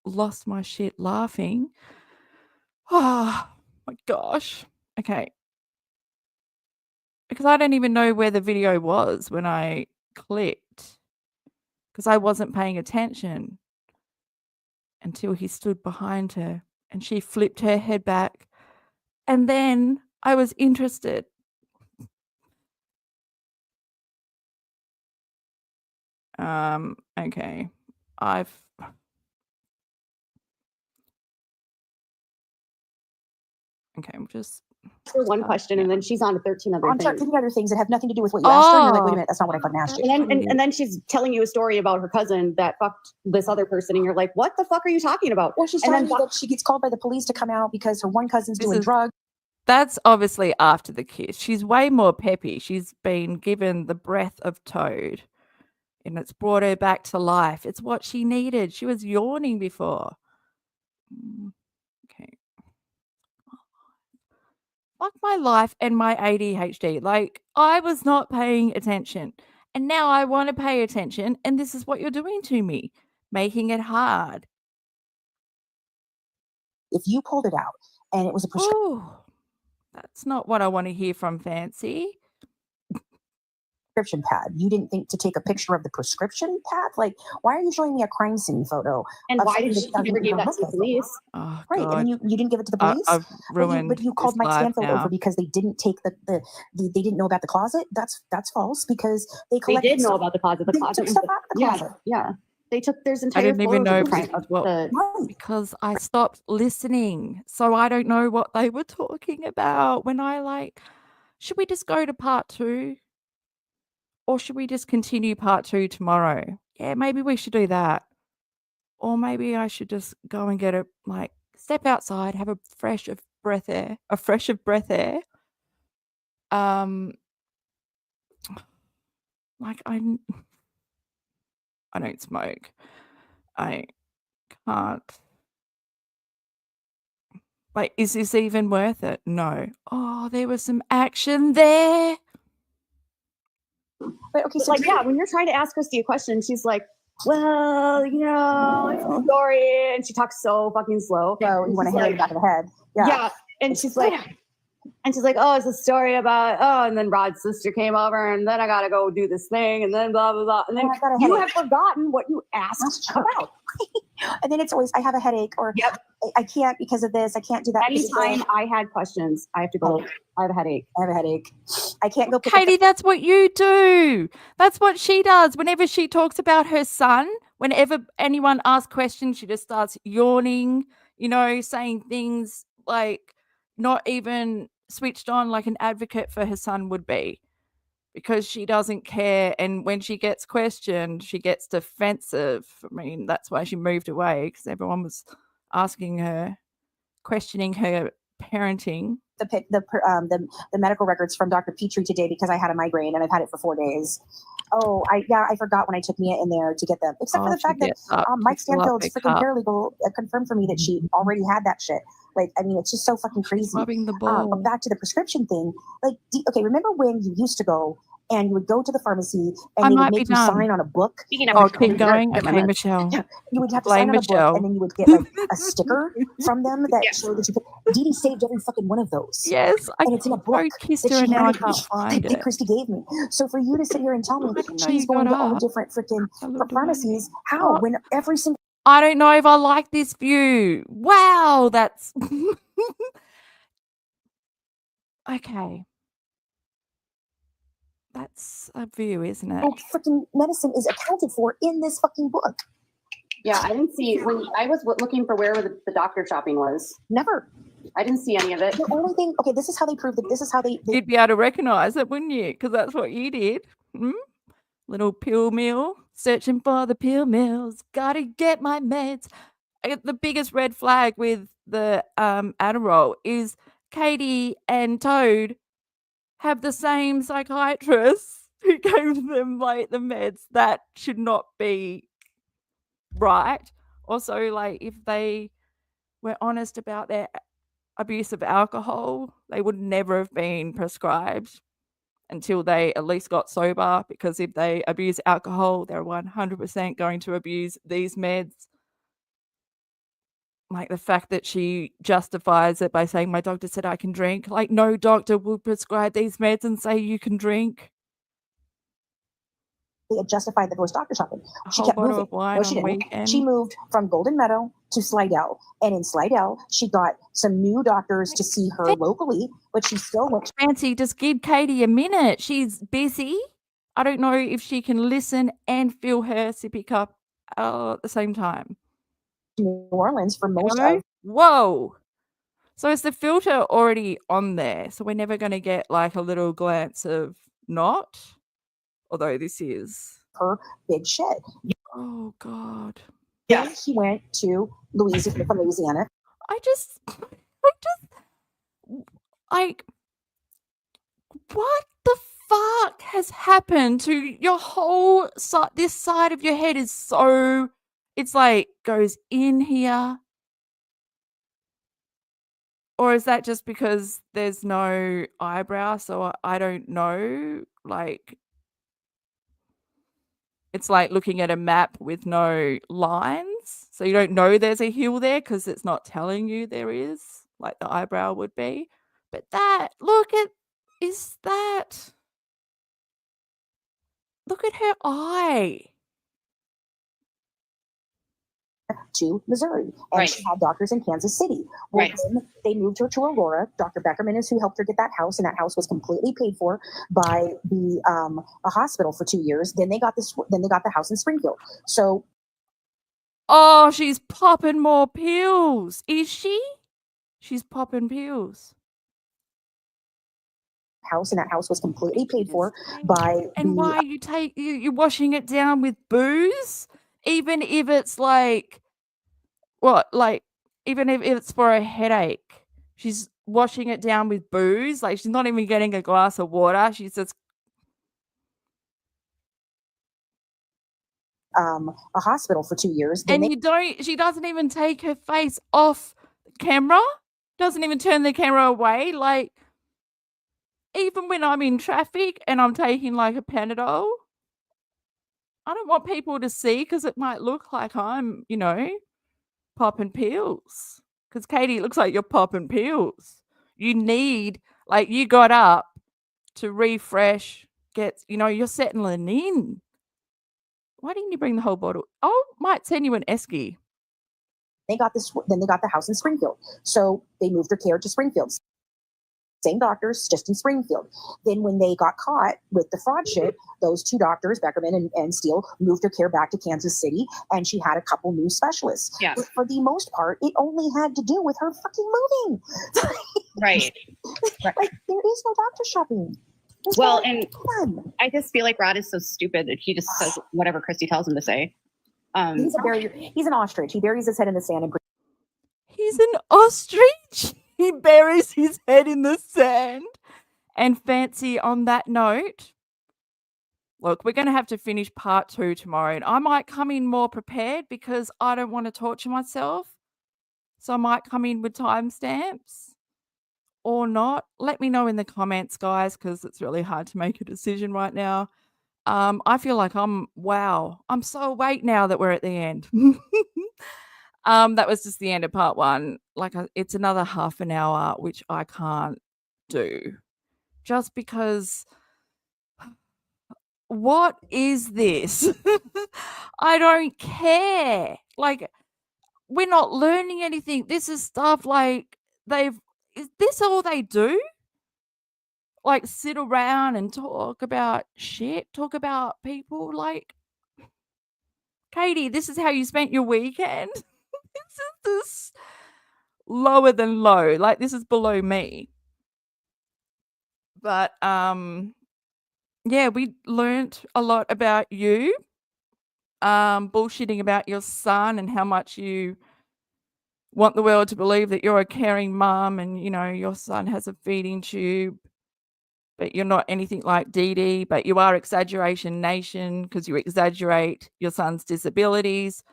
lost my shit laughing? Oh my gosh. Okay. Because I don't even know where the video was when I clicked. Because I wasn't paying attention until he stood behind her and she flipped her head back. And then I was interested. Okay. Okay, I'm just for one question, and then she's on to 13 other I'm things. thinking other things that have nothing to do with what you asked her. And you're like, wait a minute, that's not what I fucking asked you. And then she's telling you a story about her cousin that fucked this other person, and you're like, what the fuck are you talking about? Well, she's And telling then me that she gets called by the police to come out because her one cousin's doing drugs. That's obviously after the kiss. She's way more peppy. She's been given the breath of Toad, and it's brought her back to life. It's what she needed. She was yawning before. Okay. Fuck my life and my ADHD. Like, I was not paying attention, and now I want to pay attention, and this is what you're doing to me, making it hard. If you pulled it out and it was a prescription Oh, that's not what I want to hear from Fancy. pad, you didn't think to take a picture of the prescription pad? Like, why are you showing me a crime scene photo? and of why something did that she doesn't never give even that look to the like it? police? Oh, Right, and God. then you didn't give it to the police. I've ruined But you called his Mike life Stanfield now. over because they didn't take they didn't know about the closet. That's false because they They collected did know stuff. about the closet. The They closet took was stuff out of the yeah, closet. yeah. They took there's I entire didn't even know photos of what the Right. because I stopped listening, so I don't know what they were talking about. When I should we just go to part 2, or should we just continue part 2 tomorrow? Yeah, maybe we should do that, or maybe I should just go and get step outside, have a fresh of breath air. Like I don't smoke. I can't. Like, is this even worth it? No. Oh, there was some action there. But okay, so like yeah, when you're trying to ask Kristy a question, she's like, well, it's a story, and she talks so fucking slow. so you want to hit her in the back of the head. Yeah. And she's like, oh, it's a story about, and then Rod's sister came over, and then I gotta go do this thing, and then blah, blah, blah. And then I got a you headache. have forgotten what you asked about. And then it's always, I have a headache, or Yep. I can't because of this. I can't do that. because of Anytime this. I had questions, I have to go, I have a headache. I have a headache. I can't go pick up Katie, that's what you do. That's what she does. Whenever she talks about her son, whenever anyone asks questions, she just starts yawning, saying things like not even switched on like an advocate for her son would be, because she doesn't care. And when she gets questioned, she gets defensive. I mean, that's why she moved away, because everyone was asking her, questioning her parenting. the medical records from Dr. Petrie today because I had a migraine and I've had it for 4 days. Oh, I forgot when I took Mia in there to get them. Except for the fact that Mike Stanfield's freaking paralegal confirmed for me that she already had that shit. Like, I mean, it's just so fucking crazy. Rubbing the ball. Back to the prescription thing. Like, okay, remember when you used to go and you would go to the pharmacy and they would make you sign on a book? Oh, keep going. Okay, Michelle. You would have to Blame sign on a Michelle. book, and then you would get like a sticker from them that showed that you could. DeeDee saved every fucking one of those. Yes, I And it's in a book kissed that her she and now I handed me, can't find that it. KRISTY gave me. So for you to sit here and tell me I didn't know she's you going got to all the up. different freaking I looked away. pharmacies, how? Oh. When every single I don't know if I like this view. Wow, that's okay. That's a view, isn't it? freaking medicine is accounted for in this fucking book. Yeah, I didn't see when I was looking for where the doctor shopping was. Never. I didn't see any of it. The only thing, okay, this is how they prove that this is how they You'd be able to recognize it, wouldn't you? Because that's what you did. Little pill mill, searching for the pill mills. Gotta get my meds. The biggest red flag with the Adderall is Katie and Toad have the same psychiatrist who gave them like the meds. That should not be right. Also, like, if they were honest about their abuse of alcohol, they would never have been prescribed until they at least got sober, because if they abuse alcohol, they're 100% going to abuse these meds. Like the fact that she justifies it by saying, my doctor said I can drink. Like, no doctor will prescribe these meds and say you can drink. they justified the divorce doctor shopping. A She whole kept bottle moving. of wine No, she on didn't. weekend. She moved from Golden Meadow to Slidell. And in Slidell, she got some new doctors to see her locally, but she still went Fancy, just give Katie a minute. She's busy. I don't know if she can listen and fill her sippy cup at the same time. to New Orleans for most Hello? of Whoa. So is the filter already on there? So we're never going to get like a little glance of not, although this is. her big shed. Oh God. Then he went to Louisiana. Like, what the fuck has happened to your whole side? This side of your head is so, it's like goes in here. Or is that just because there's no eyebrow? So I don't know. Like, it's like looking at a map with no lines. So you don't know there's a hill there because it's not telling you there is, like the eyebrow would be. But that, look at her eye. To Missouri, and Right. she had doctors in Kansas City. Well, Right. then they moved her to Aurora. Dr. Beckerman is who helped her get that house, and that house was completely paid for by the a hospital for 2 years. Then they got the house in Springfield. So Oh, she's popping more pills. Is she? She's popping pills. that house was completely paid for by And why you're washing it down with booze? Even if it's like what? Like even if it's for a headache. She's washing it down with booze. Like she's not even getting a glass of water. She's just a hospital for 2 years. Then she doesn't even take her face off camera. Doesn't even turn the camera away. Like even when I'm in traffic and I'm taking like a Panadol, I don't want people to see because it might look like I'm, popping pills. Because Katie, it looks like you're popping pills. You need, like, you got up to refresh, you're settling in. Why didn't you bring the whole bottle? Oh, might send you an esky. they got the house in Springfield. So they moved her care to Springfield. Same doctors, just in Springfield. Then when they got caught with the fraud shit, those two doctors, Beckerman and Steele, moved her care back to Kansas City, and she had a couple new specialists. Yeah. But for the most part, it only had to do with her fucking moving. Right. Like, there is no doctor shopping. There's Well, no- and none. I just feel like Rod is so stupid that he just says whatever Kristy tells him to say. He's an ostrich. He buries his head in the sand and He's an ostrich. He buries his head in the sand. And Fancy, on that note, look, we're going to have to finish part 2 tomorrow. And I might come in more prepared because I don't want to torture myself. So I might come in with timestamps or not. Let me know in the comments, guys, because it's really hard to make a decision right now. I feel like I'm so awake now that we're at the end. That was just the end of part 1. Like it's another half an hour, which I can't do just because what is this? I don't care. Like we're not learning anything. This is stuff like is this all they do? Like sit around and talk about shit, talk about people. Like Katie, this is how you spent your weekend. This lower than low. Like this is below me. But yeah, we learnt a lot about you. Bullshitting about your son and how much you want the world to believe that you're a caring mum and your son has a feeding tube, but you're not anything like DEEDEE, but you are Exaggeration Nation because you exaggerate your son's disabilities,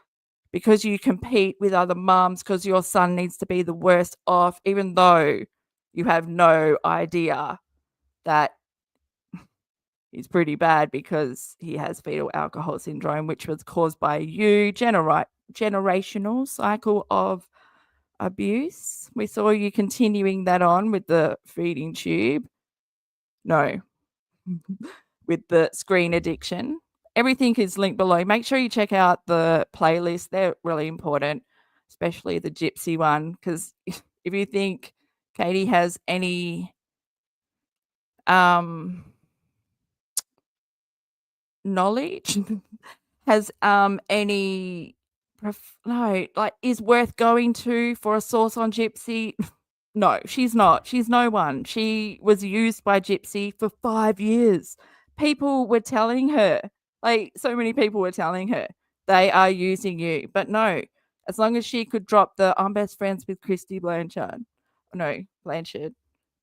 because you compete with other mums because your son needs to be the worst off, even though you have no idea that he's pretty bad because he has fetal alcohol syndrome, which was caused by you, generational cycle of abuse. We saw you continuing that on with the feeding tube. No, with the screen addiction. Everything is linked below. Make sure you check out the playlist. They're really important, especially the Gypsy one, because if you think Katie has any knowledge, has any is worth going to for a source on Gypsy, No, she's not. She's no one. She was used by Gypsy for 5 years. People were telling her, like, so many people were telling her, they are using you. But no, as long as she could drop the I'm best friends with KRISTY Blanchard. No, Blanchard.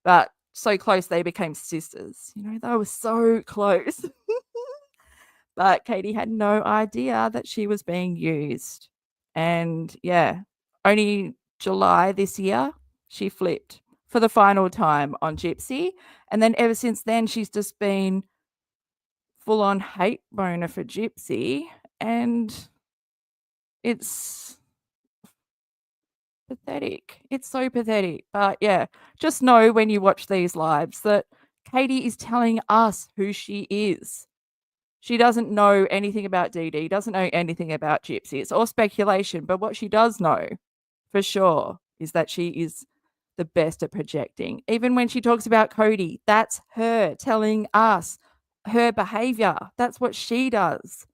But so close they became sisters. You know, they were so close. But Katie had no idea that she was being used. And yeah, only July this year, she flipped for the final time on Gypsy. And then ever since then, she's just been full on hate boner for Gypsy. And it's pathetic. It's so pathetic. But yeah, just know when you watch these lives that Katie is telling us who she is. She doesn't know anything about DEEDEE, doesn't know anything about Gypsy. It's all speculation. But what she does know for sure is that she is the best at projecting. Even when she talks about Cody, that's her telling us her behavior. That's what she does.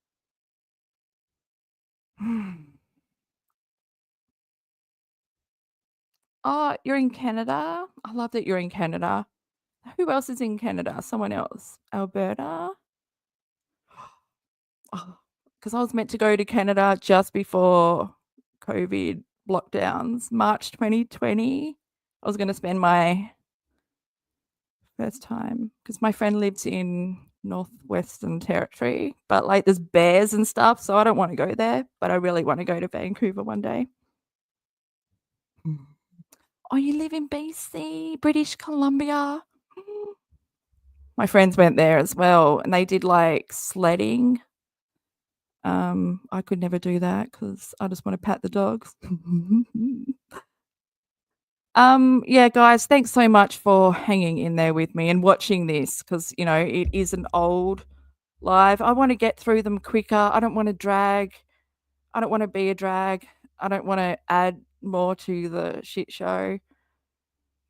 Oh, you're in Canada? I love that you're in Canada. Who else is in Canada? Someone else. Alberta? Because I was meant to go to Canada just before COVID lockdowns, March 2020. I was going to spend my first time because my friend lives in Northwestern Territory, but like there's bears and stuff, so I don't want to go there, but I really want to go to Vancouver one day. Oh, you live in BC, British Columbia? My friends went there as well, and they did like sledding. I could never do that because I just want to pat the dogs. Yeah, guys, thanks so much for hanging in there with me and watching this because, you know, it is an old live. I want to get through them quicker. I don't want to drag. I don't want to be a drag. I don't want to add more to the shit show.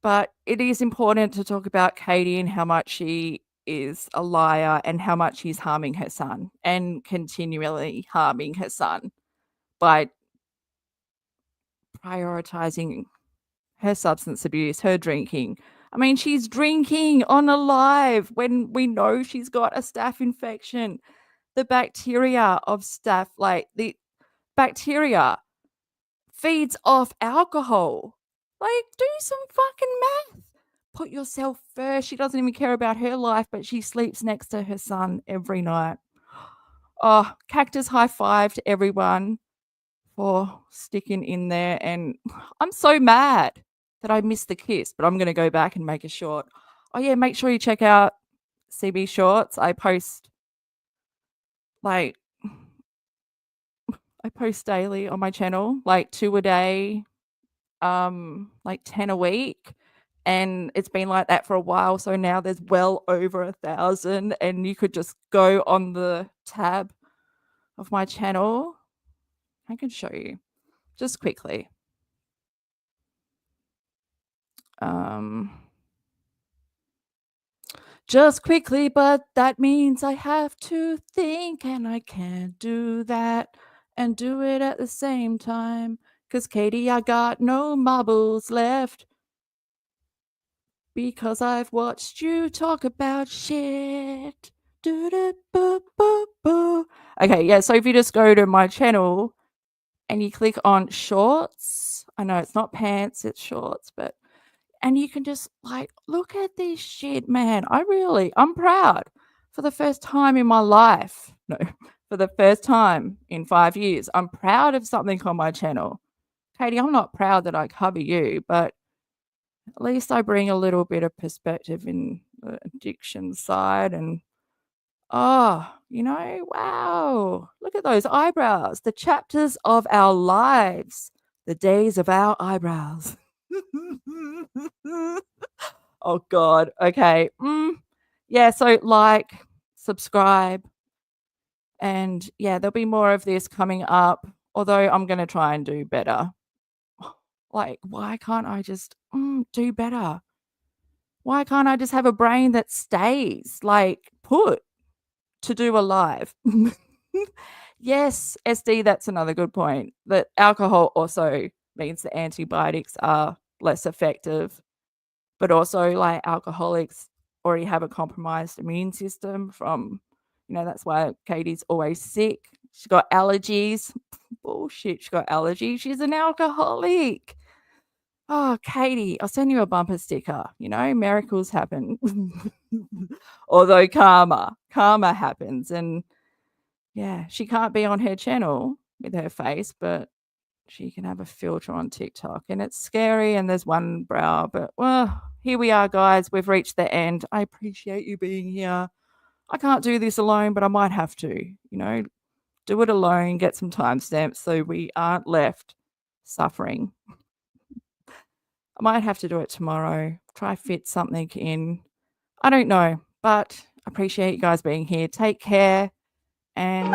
But it is important to talk about Katie and how much she is a liar and how much she's harming her son and continually harming her son by prioritizing her substance abuse, her drinking. I mean, she's drinking on a live when we know she's got a staph infection. The bacteria of staph, like the bacteria feeds off alcohol. Like, do some fucking math. Put yourself first. She doesn't even care about her life, but she sleeps next to her son every night. Oh, Cactus high five to everyone for sticking in there. And I'm so mad that I missed the kiss, but I'm going to go back and make a short. Oh, yeah, make sure you check out CB Shorts. I post daily on my channel, like 2 a day, like 10 a week. And it's been like that for a while. So now there's well over 1,000, and you could just go on the tab of my channel. I can show you just quickly. Just quickly, but that means I have to think, and I can't do that and do it at the same time. 'Cause Katie, I got no marbles left because I've watched you talk about shit. Do-do-boo-boo-boo. Okay, yeah, so if you just go to my channel and you click on shorts, I know it's not pants, it's shorts, and you can just like, look at this shit, man. I'm proud for the first time in my life. No, for the first time in 5 years, I'm proud of something on my channel. Katie, I'm not proud that I cover you, but at least I bring a little bit of perspective in the addiction side. And you know, wow, look at those eyebrows, the chapters of our lives, the days of our eyebrows. Oh God. Okay. Yeah, so like, subscribe, and yeah, there'll be more of this coming up, although I'm going to try and do better. Like, why can't I just do better? Why can't I just have a brain that stays like put to do a live? Yes, SD, that's another good point. That alcohol also means the antibiotics are less effective. But also, like, alcoholics already have a compromised immune system from, that's why Katie's always sick. She's got allergies. Bullshit, she's got allergies. She's an alcoholic. Oh, Katie, I'll send you a bumper sticker. Miracles happen. Although karma happens. And yeah, she can't be on her channel with her face, but she can have a filter on TikTok. And it's scary, and there's one brow. But, well, here we are, guys. We've reached the end. I appreciate you being here. I can't do this alone, but I might have to, do it alone, get some timestamps so we aren't left suffering. I might have to do it tomorrow, try fit something in. I don't know, but I appreciate you guys being here. Take care, and